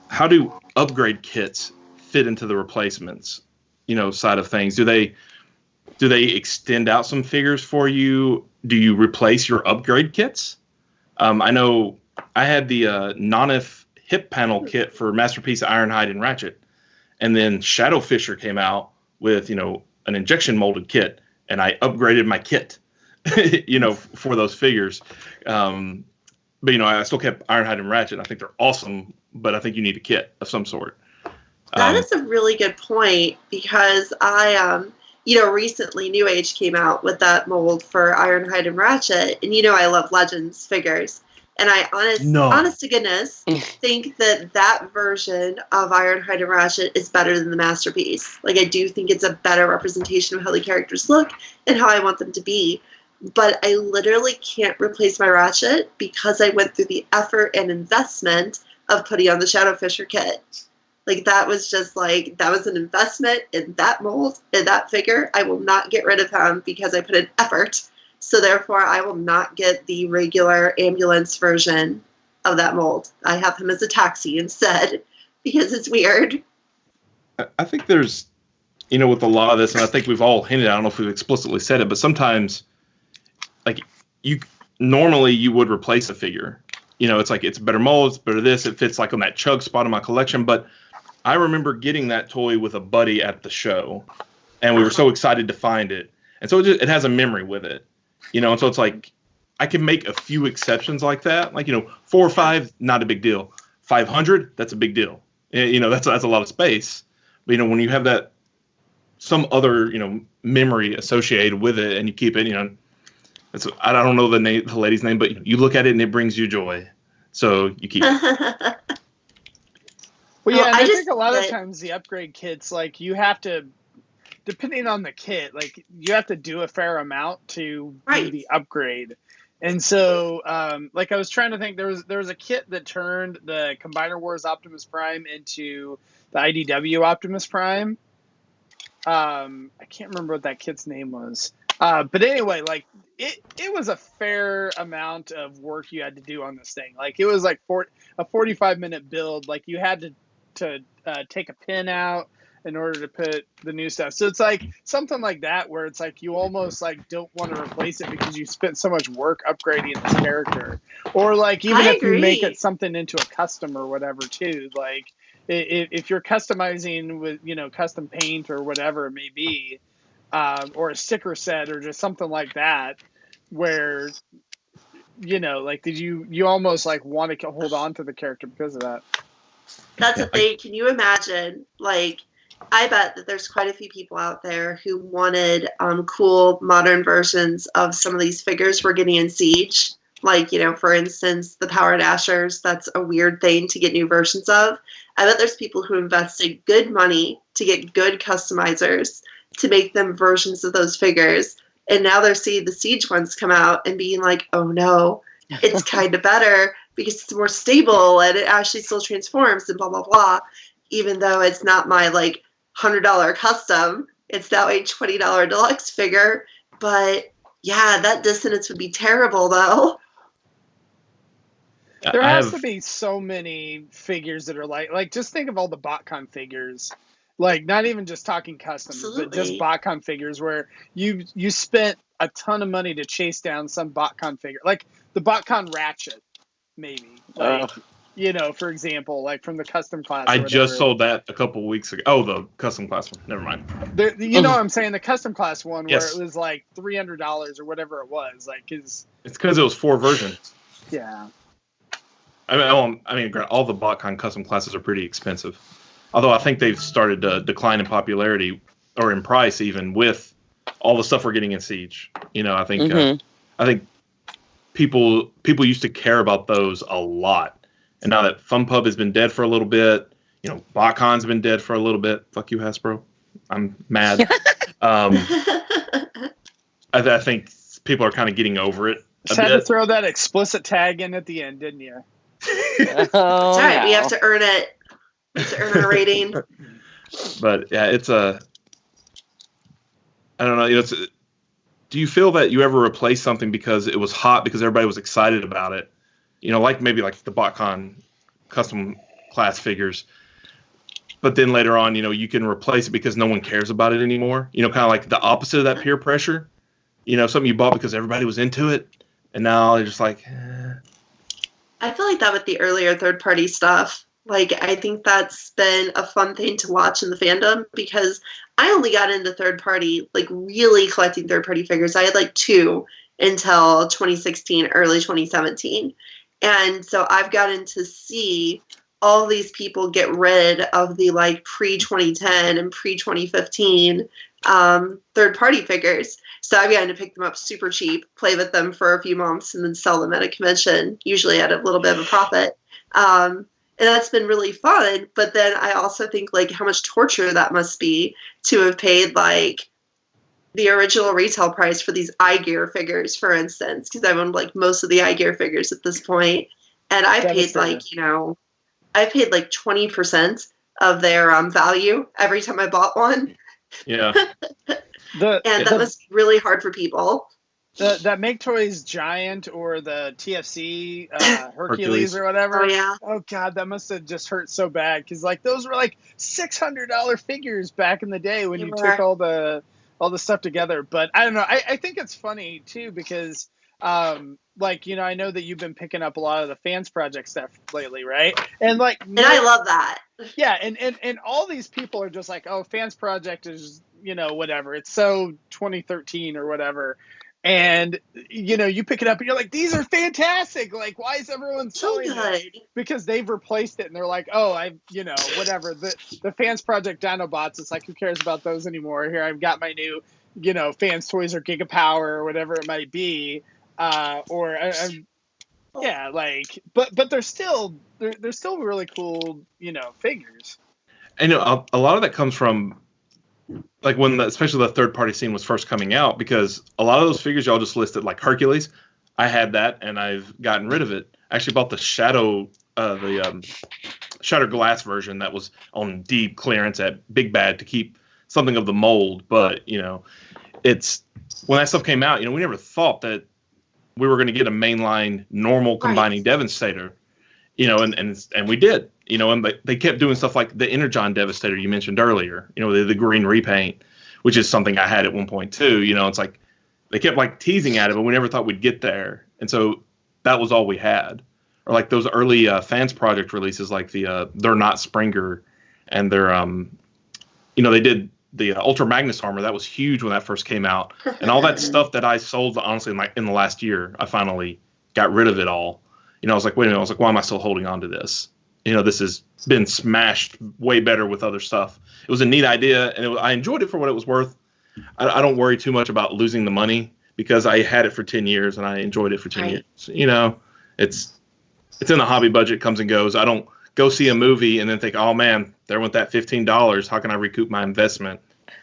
how do upgrade kits fit into the replacements, side of things? Do they extend out some figures for you? Do you replace your upgrade kits? I know I had the Nonif hip panel kit for Masterpiece Ironhide and Ratchet, and then Shadow Fisher came out with an injection molded kit, and I upgraded my kit, for those figures. But I still kept Ironhide and Ratchet. I think they're awesome, but I think you need a kit of some sort. That is a really good point, because I recently New Age came out with that mold for Ironhide and Ratchet, and I love Legends figures. And I honest to goodness, think that version of Ironhide and Ratchet is better than the Masterpiece. Like, I do think it's a better representation of how the characters look and how I want them to be. But I literally can't replace my Ratchet because I went through the effort and investment of putting on the Shadow Fisher kit. Like, that was an investment in that mold, in that figure. I will not get rid of him because I put in effort. So therefore, I will not get the regular ambulance version of that mold. I have him as a taxi instead because it's weird. I think there's, with a lot of this, and I think we've all hinted, I don't know if we've explicitly said it, but sometimes, like, you would replace a figure. It's like, it's a better mold, it's better this, it fits like on that chug spot in my collection. But I remember getting that toy with a buddy at the show, and we were so excited to find it. And so it has a memory with it. And so it's like, I can make a few exceptions like that. Like, 4 or 5, not a big deal. 500, that's a big deal. That's a lot of space. But, when you have that, some other, memory associated with it, and you keep it, I don't know the lady's name, but you look at it and it brings you joy. So you keep it. Well, yeah, and I think a lot of times the upgrade kits, like, you have to, depending on the kit, like, you have to do a fair amount to do the upgrade. And so, like, I was trying to think, there was a kit that turned the Combiner Wars Optimus Prime into the IDW Optimus Prime. I can't remember what that kit's name was. But anyway, like, it was a fair amount of work you had to do on this thing. Like, it was like a 45-minute build. Like, you had to take a pin out in order to put the new stuff. So it's like something like that, where it's like you almost like don't want to replace it because you spent so much work upgrading this character. Or like, even if you make it something into a custom or whatever too, like if you're customizing with, custom paint or whatever it may be, or a sticker set or just something like that, where, like, did you almost like want to hold on to the character because of that. That's the thing. Can you imagine, like, I bet that there's quite a few people out there who wanted cool modern versions of some of these figures we're getting in Siege. Like, for instance, the Power Dashers, that's a weird thing to get new versions of. I bet there's people who invested good money to get good customizers to make them versions of those figures. And now they're seeing the Siege ones come out and being like, oh no, it's kind of better because it's more stable and it actually still transforms and blah, blah, blah. Even though it's not my, like, $100 custom, it's now a $20 deluxe figure. But yeah, that dissonance would be terrible, though. There has to be so many figures that are like just think of all the BotCon figures, like, not even just talking customs, but just BotCon figures where you spent a ton of money to chase down some BotCon figure, like the BotCon Ratchet, maybe, like, for example, like from the custom class. I just sold that a couple weeks ago. Oh, the custom class one. Never mind. Know what I'm saying? The custom class one, where it was like $300 or whatever it was. Like, it's because it was 4 versions. Yeah. I mean, all the BotCon custom classes are pretty expensive. Although I think they've started to decline in popularity or in price, even with all the stuff we're getting in Siege. I think I think people used to care about those a lot, and now that FunPub has been dead for a little bit, BotCon's been dead for a little bit. Fuck you, Hasbro. I'm mad. I think people are kind of getting over it. Just had to throw that explicit tag in at the end, didn't you? That's right. We have to earn it. We have to earn our rating. But yeah, it's I don't know. do you feel that you ever replaced something because it was hot, because everybody was excited about it? You know, like maybe like the BotCon custom class figures. But then later on, you know, you can replace it because no one cares about it anymore. You know, kind of like the opposite of that peer pressure. You know, something you bought because everybody was into it, and now you're just like, I feel like that with the earlier third-party stuff. Like, I think that's been a fun thing to watch in the fandom, because I only got into third-party, like, really collecting third-party figures. I had, like, 2 until 2016, early 2017. And so I've gotten to see all these people get rid of the, like, pre-2010 and pre-2015 third-party figures. So I've gotten to pick them up super cheap, play with them for a few months, and then sell them at a convention, usually at a little bit of a profit. And that's been really fun. But then I also think, like, how much torture that must be to have paid, like, the original retail price for these iGear figures, for instance, because I've owned, like, most of the iGear figures at this point. And I paid, like, you know, I paid, like, 20% of their value every time I bought one. yeah. That must be really hard for people. That Make Toys Giant or the TFC Hercules or whatever. Oh, yeah. Oh, God, that must have just hurt so bad, because, like, those were, like, $600 figures back in the day when you took all the stuff together. But I don't know. I think it's funny, too, because, like, you know, I know that you've been picking up a lot of the Fans Project stuff lately, right? And, like... And I love that. Yeah, and all these people are just like, oh, Fans Project is, you know, whatever. It's so 2013 or whatever. And, you know, you pick it up and you're like, these are fantastic. Like, why is everyone selling it? Because they've replaced it, and they're like, oh, you know, whatever. The Fans Project Dinobots, it's like, who cares about those anymore? Here, I've got my new, you know, Fans Toys or Gigapower or whatever it might be. Yeah, like, but they're still really cool, you know, figures. I know a lot of that comes from, like, when especially the third party scene was first coming out, because a lot of those figures y'all just listed, like Hercules, I had that and I've gotten rid of it. I actually bought the Shattered Glass version that was on deep clearance at Big Bad to keep something of the mold. But, you know, it's when that stuff came out, you know, we never thought that we were going to get a mainline normal combining Devastator, you know, and we did, you know, and they kept doing stuff like the Energon Devastator you mentioned earlier, you know, the green repaint, which is something I had at one point too. You know, it's like they kept like teasing at it, but we never thought we'd get there. And so that was all we had. Or like those early Fans Project releases, like the They're Not Springer, and their you know, they did the Ultra Magnus armor. That was huge when that first came out, and all that stuff that I sold, honestly, in the last year, I finally got rid of it all. You know, I was like, wait a minute, I was like, why am I still holding on to this? You know, this has been smashed way better with other stuff. It was a neat idea, and I enjoyed it for what it was worth. I don't worry too much about losing the money, because I had it for 10 years and I enjoyed it for 10 years. You know, it's in the hobby budget, comes and goes. I don't go see a movie and then think, oh man, there went that $15. How can I recoup my investment?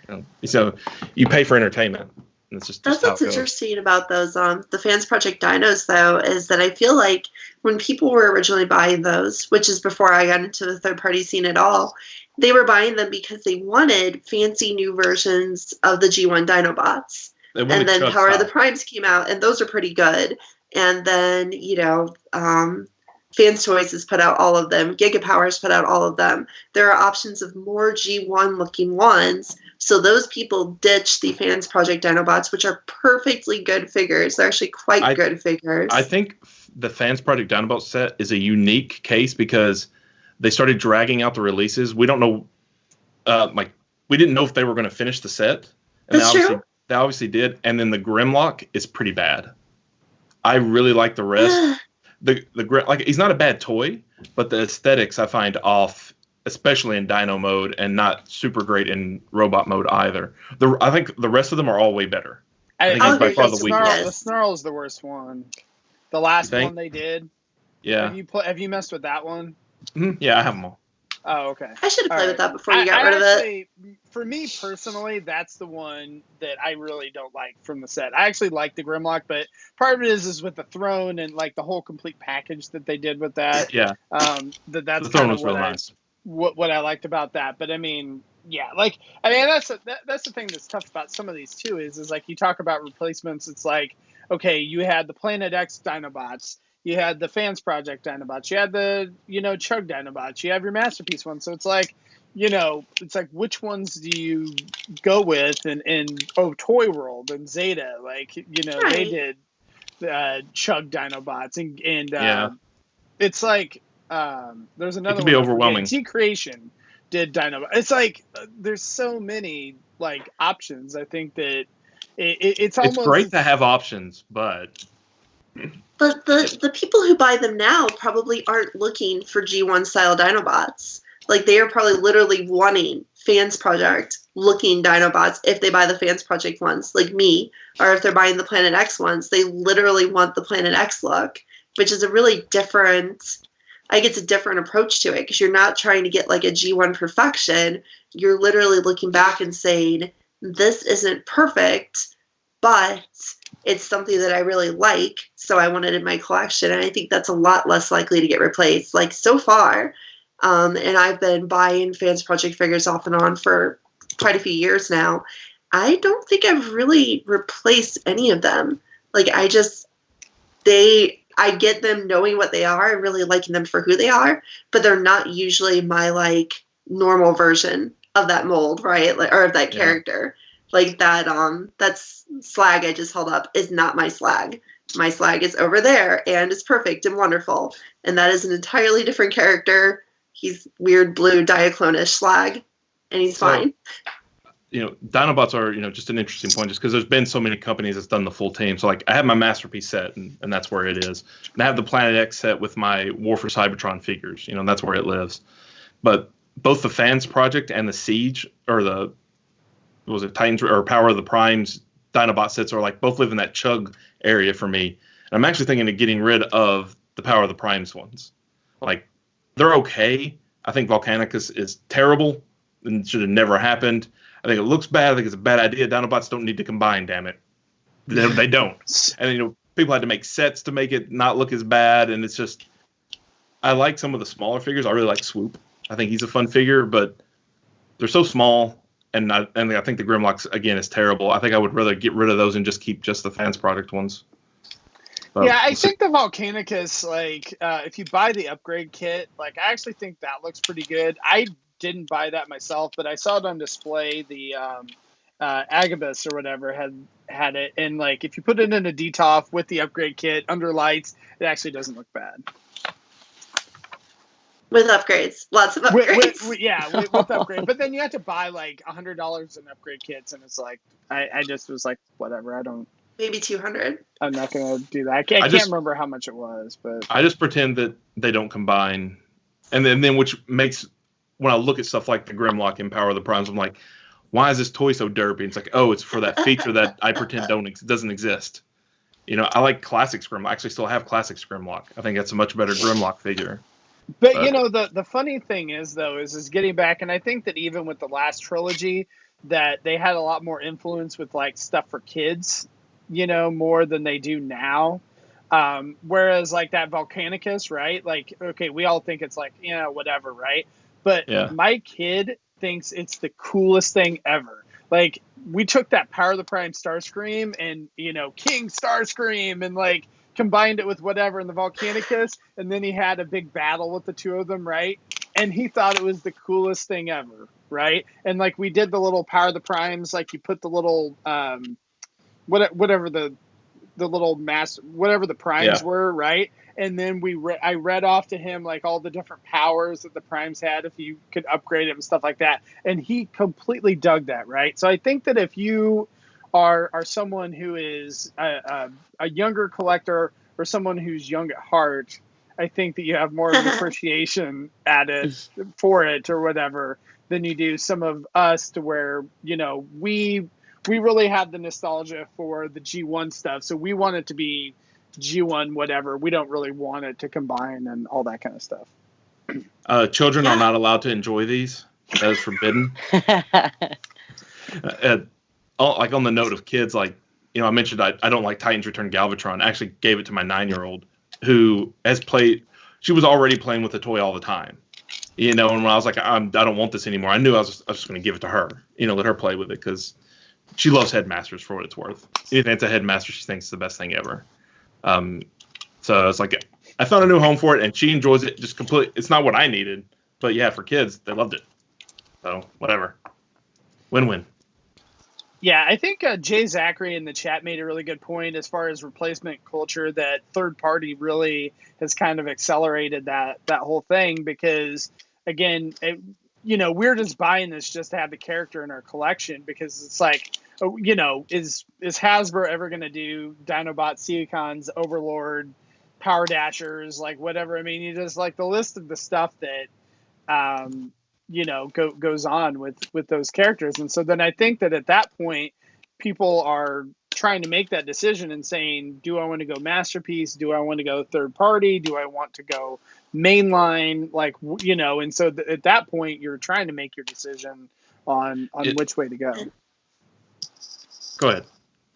You know, so you pay for entertainment. That's what's interesting about those the Fans Project Dinos, though, is that I feel like when people were originally buying those, which is before I got into the third party scene at all, they were buying them because they wanted fancy new versions of the G1 Dinobots. And then Power of the Primes came out, and those are pretty good. And then, you know, Fans Toys has put out all of them. Gigapower's put out all of them. There are options of more G1 looking ones. So those people ditch the Fans Project Dinobots, which are perfectly good figures. They're actually quite good figures. I think the Fans Project Dinobot set is a unique case because they started dragging out the releases. We don't know, we didn't know if they were going to finish the set. And That's true. They obviously did. And then the Grimlock is pretty bad. I really like the rest. Like, he's not a bad toy, but the aesthetics I find off, especially in Dino mode, and not super great in Robot mode either. I think the rest of them are all way better. I think he's by far the weakest. The Snarl is the worst one. The last one they did. Yeah. Have you messed with that one? Mm-hmm. Yeah, I have them all. Oh, okay. I should have played with that before you got rid of it. For me personally, that's the one that I really don't like from the set. I actually like the Grimlock, but part of it is with the throne and like the whole complete package that they did with that. Yeah. That's the throne was real nice. What I liked about that. But I mean, Yeah, like I mean that's the thing that's tough about some of these too is like you talk about replacements. It's like okay, you had the Planet X Dinobots, you had the Fans Project Dinobots, you had the Chug Dinobots, you have your Masterpiece one. So it's like it's like which ones do you go with? And Toy World and Zeta, like they Right. did Chug Dinobots and Yeah, it's like there's it another can one be I'm forgetting. overwhelming. T Creation did Dynamo. It's like there's so many like options. I think that it's It's almost great to have options, but The people who buy them now probably aren't looking for G1 style Dinobots. Like they are probably literally wanting Fans Project looking Dinobots if they buy the Fans Project ones, like me, or if they're buying the Planet X ones, they literally want the Planet X look, which is a really different. I think it's a different approach to it because you're not trying to get like a G1 perfection. You're literally looking back and saying, this isn't perfect, but it's something that I really like, so I want it in my collection. And I think that's a lot less likely to get replaced, like so far. And I've been buying Fans Project figures off and on for quite a few years now. I don't think I've really replaced any of them. Like I get them knowing what they are and really liking them for who they are, but they're not usually my like normal version of that mold, right? Like, or of that character. Like that's slag I just held up is not my slag. My slag is over there and is perfect and wonderful. And that is an entirely different character. He's weird blue Diaclone-ish slag, and he's fine. Dinobots are, just an interesting point just because there's been so many companies that's done the full team. So, like, I have my Masterpiece set, and that's where it is. And I have the Planet X set with my War for Cybertron figures, and that's where it lives. But both the Fans Project and the Siege, or the, what was it, Titans, or Power of the Primes Dinobot sets are, like, both live in that Chug area for me. And I'm actually thinking of getting rid of the Power of the Primes ones. Like, they're okay. I think Volcanicus is terrible and should have never happened. I think it looks bad. I think it's a bad idea. Dinobots don't need to combine, damn it. They don't. And, people had to make sets to make it not look as bad. And it's just, I like some of the smaller figures. I really like Swoop. I think he's a fun figure, but they're so small. And I think the Grimlocks, again, is terrible. I think I would rather get rid of those and just keep just the Fans Project ones. Yeah, I think the Volcanicus, like, if you buy the upgrade kit, like, I actually think that looks pretty good. I didn't buy that myself, but I saw it on display. The Agabus or whatever had it, and like, if you put it in a DTOF with the upgrade kit under lights, it actually doesn't look bad. With upgrades, lots of upgrades. With upgrade, but then you have to buy like $100 in upgrade kits, and it's like, I just was like, whatever, I don't. Maybe 200. I'm not gonna do that. I can't remember how much it was, but I just pretend that they don't combine, and then which makes, when I look at stuff like the Grimlock and Power of the Primes, I'm like, why is this toy so derpy? It's like, oh, it's for that feature that I pretend doesn't exist. I like Classic Grimlock. I actually still have Classic Grimlock. I think that's a much better Grimlock figure. But the funny thing is though is getting back, and I think that even with the last trilogy, that they had a lot more influence with like stuff for kids, more than they do now. Whereas like that Volcanicus, right? Like, okay, we all think it's like, whatever, right? But my kid thinks it's the coolest thing ever. Like, we took that Power of the Prime Starscream and, King Starscream and like combined it with whatever in the Volcanicus, and then he had a big battle with the two of them, right? And he thought it was the coolest thing ever, right? And like, we did the little Power of the Primes, like you put the little whatever the little mass, whatever the primes were, right? And then I read off to him like all the different powers that the primes had if you could upgrade them and stuff like that, and he completely dug that, right? So I think that if you are someone who is a younger collector or someone who's young at heart, I think that you have more of an appreciation for it or whatever than you do some of us, to where we really have the nostalgia for the G1 stuff, so we want it to be G1 whatever. We don't really want it to combine and all that kind of stuff. Children are not allowed to enjoy these. That is forbidden. Like, on the note of kids, like, I mentioned I don't like Titans Return Galvatron. I actually gave it to my 9-year-old who has played. She was already playing with the toy all the time. And when I was like, I don't want this anymore, I knew I was just going to give it to her. Let her play with it because she loves Headmasters for what it's worth. Anything that's a Headmaster, she thinks is the best thing ever. So it's like I found a new home for it, and she enjoys it just completely. It's not what I needed, but yeah, for kids, they loved it. So whatever, win-win. Yeah, I think Jay Zachary in the chat made a really good point as far as replacement culture, that third party really has kind of accelerated that whole thing because, again, we're just buying this just to have the character in our collection because it's like, is Hasbro ever going to do Dinobot, Seacons, Overlord, Power Dashers, like whatever? I mean, you just like the list of the stuff that goes on with those characters. And so then I think that at that point, people are trying to make that decision and saying, do I want to go Masterpiece? Do I want to go third party? Do I want to go mainline? And so at that point, you're trying to make your decision on which way to go. Go ahead.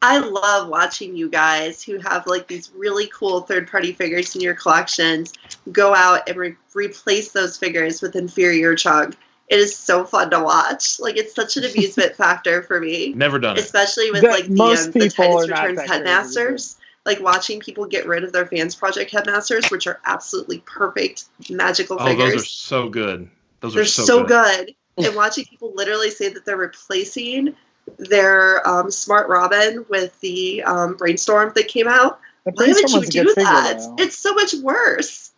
I love watching you guys who have like these really cool third-party figures in your collections go out and replace those figures with inferior chug. It is so fun to watch. Like, it's such an amusement factor for me. Never done it. Especially with the Titus Returns Headmasters. Like watching people get rid of their Fans Project Headmasters, which are absolutely perfect magical figures. Oh, those are so good. They're so good. And watching people literally say that they're replacing their Smart Robin with the Brainstorm that came out. Why would you do that? It's so much worse.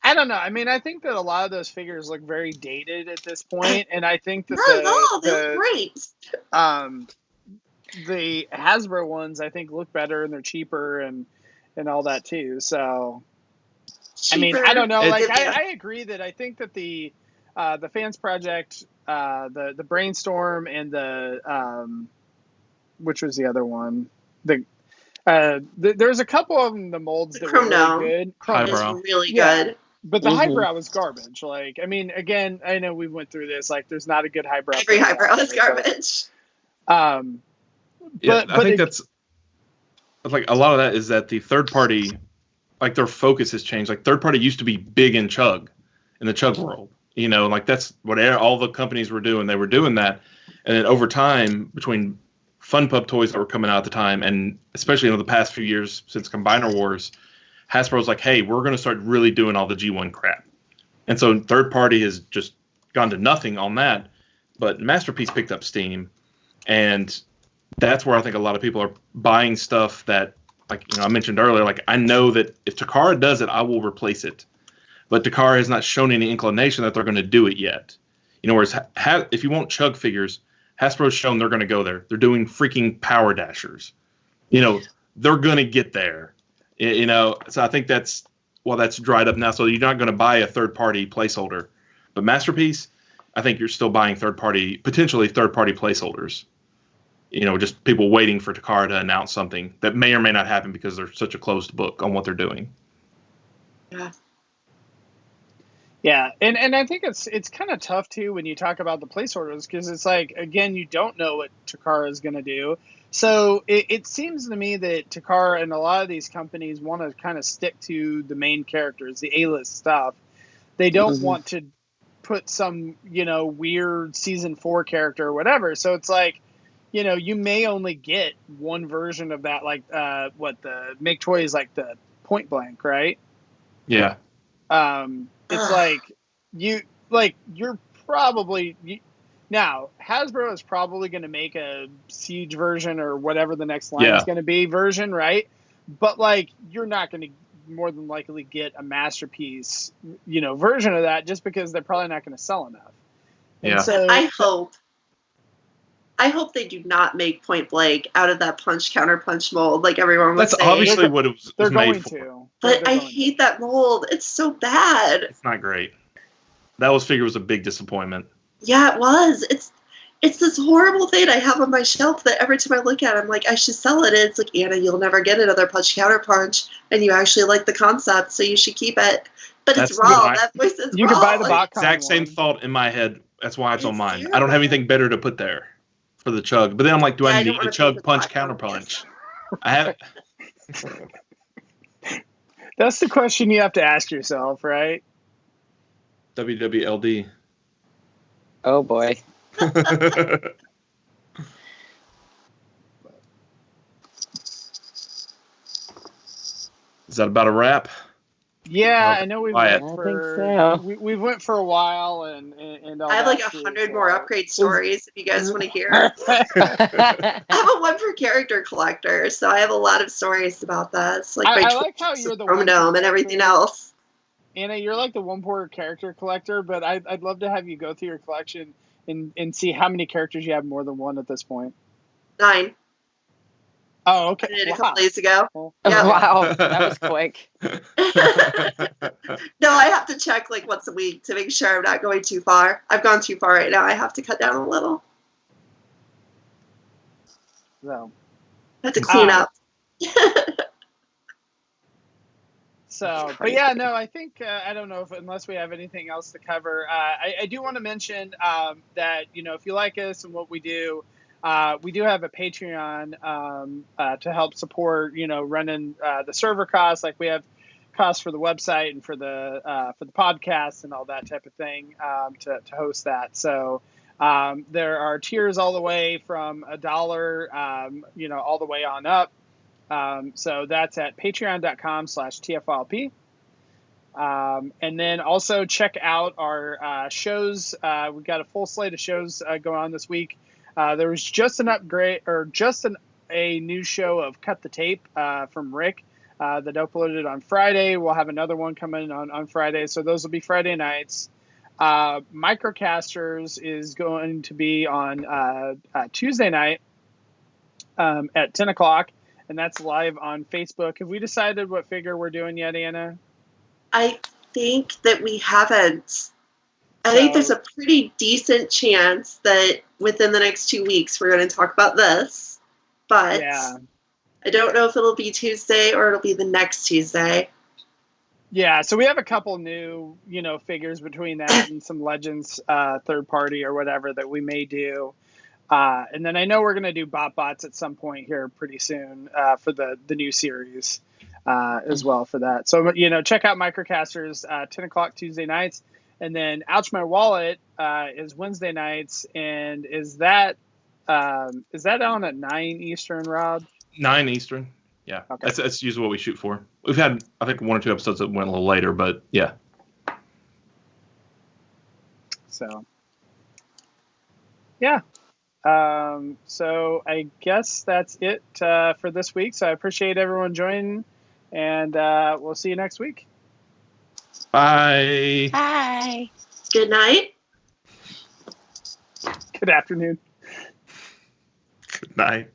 I don't know. I mean, I think that a lot of those figures look very dated at this point, and I think that they look great. The Hasbro ones I think look better and they're cheaper and all that too. So cheaper. I mean, I don't know. I agree that I think that the Fans Project, the Brainstorm, and the which was the other one? There's a couple of them. The molds that were really good. Highbrow. Really good. But the highbrow was garbage. Like, I mean, again, I know we went through this. Like, there's not a good highbrow. Every highbrow is garbage. I think that's like a lot of that is that the third party, like their focus has changed. Like third party used to be big in chug, in the chug world. Like that's what all the companies were doing. They were doing that, and then over time, between Fun Pub toys that were coming out at the time, and especially in the past few years since Combiner Wars, Hasbro's like, hey, we're going to start really doing all the G1 crap. And so third party has just gone to nothing on that. But Masterpiece picked up steam. And that's where I think a lot of people are buying stuff that, like I mentioned earlier, like I know that if Takara does it, I will replace it. But Takara has not shown any inclination that they're going to do it yet. Whereas if you want chug figures, Hasbro's shown they're going to go there. They're doing freaking Power Dashers. They're going to get there. So I think that's dried up now. So you're not going to buy a third-party placeholder. But Masterpiece, I think you're still buying potentially third-party placeholders. Just people waiting for Takara to announce something that may or may not happen because they're such a closed book on what they're doing. Yeah. Yeah, and I think it's kind of tough, too, when you talk about the placeholders because it's like, again, you don't know what Takara is going to do. So it seems to me that Takara and a lot of these companies want to kind of stick to the main characters, the A-list stuff. They don't want to put some, weird season 4 character or whatever. So it's like, you may only get one version of that, like the Make Toys, like the Point Blank, right? Yeah. It's you're probably. Now, Hasbro is probably going to make a Siege version or whatever the next line is going to be version, right? But, you're not going to more than likely get a Masterpiece, version of that just because they're probably not going to sell enough. Yeah. And so, I hope they do not make Point Blank out of that counter punch mold like everyone was saying. That's obviously what it was made for. To. But I hate that mold. It's so bad. It's not great. That figure was a big disappointment. Yeah, it was. It's this horrible thing I have on my shelf that every time I look at it, I'm like, I should sell it. And it's like, Anna, you'll never get another counter punch, and you actually like the concept, so you should keep it. But it's wrong. That voice is wrong. You can buy the box. Exact same thought in my head. That's why it's on mine. Terrible. I don't have anything better to put there for the chug. But then I'm like, do I need a chug punch counter punch? I have. That's the question you have to ask yourself, right? WWLD. Oh boy. Is that about a wrap? Yeah, I know we Quiet. went I think for so. we went for a while and all I have that like too, 100 so- more upgrade stories if you guys want to hear. I have a one for character collector, so I have a lot of stories about this, like I my like how Twitch, you're the Chrome one Dome, for and everything character. else. Anna, you're like the one per character collector, but I'd love to have you go through your collection and see how many characters you have more than one at this point. 9. Oh, I okay. did it a Wow. couple days ago. Well, Yeah. Wow, that was quick. No, I have to check like once a week to make sure I'm not going too far. I've gone too far right now. I have to cut down a little. So, I have to clean up. but yeah, no, I think I don't know if unless we have anything else to cover, I do want to mention that if you like us and what we do have a Patreon to help support running the server costs. Like we have costs for the website and for the podcast and all that type of thing to host that. So there are tiers all the way from $1 all the way on up. So that's at patreon.com/TFYLP. And then also check out our shows. We've got a full slate of shows going on this week. There was just an upgrade or just a new show of Cut the Tape from Rick that uploaded on Friday. We'll have another one coming on Friday. So those will be Friday nights. Microcasters is going to be on Tuesday night at 10 o'clock. And that's live on Facebook. Have we decided what figure we're doing yet, Anna? I think that we haven't. I think there's a pretty decent chance that within the next 2 weeks we're going to talk about this. But Yeah. I don't know if it'll be Tuesday or it'll be the next Tuesday. Yeah, so we have a couple new, figures between that and some Legends third party or whatever that we may do. And then I know we're going to do BotBots at some point here pretty soon for the new series as well for that. So, check out Microcasters 10 o'clock Tuesday nights. And then Ouch My Wallet is Wednesday nights. And is that on at 9 Eastern, Rob? 9 Eastern. Yeah, Okay. That's usually what we shoot for. We've had, I think, 1 or 2 episodes that went a little later, but yeah. So, yeah. So I guess that's it for this week. So I appreciate everyone joining, and we'll see you next week. Bye. Bye. Good night. Good afternoon. Good night.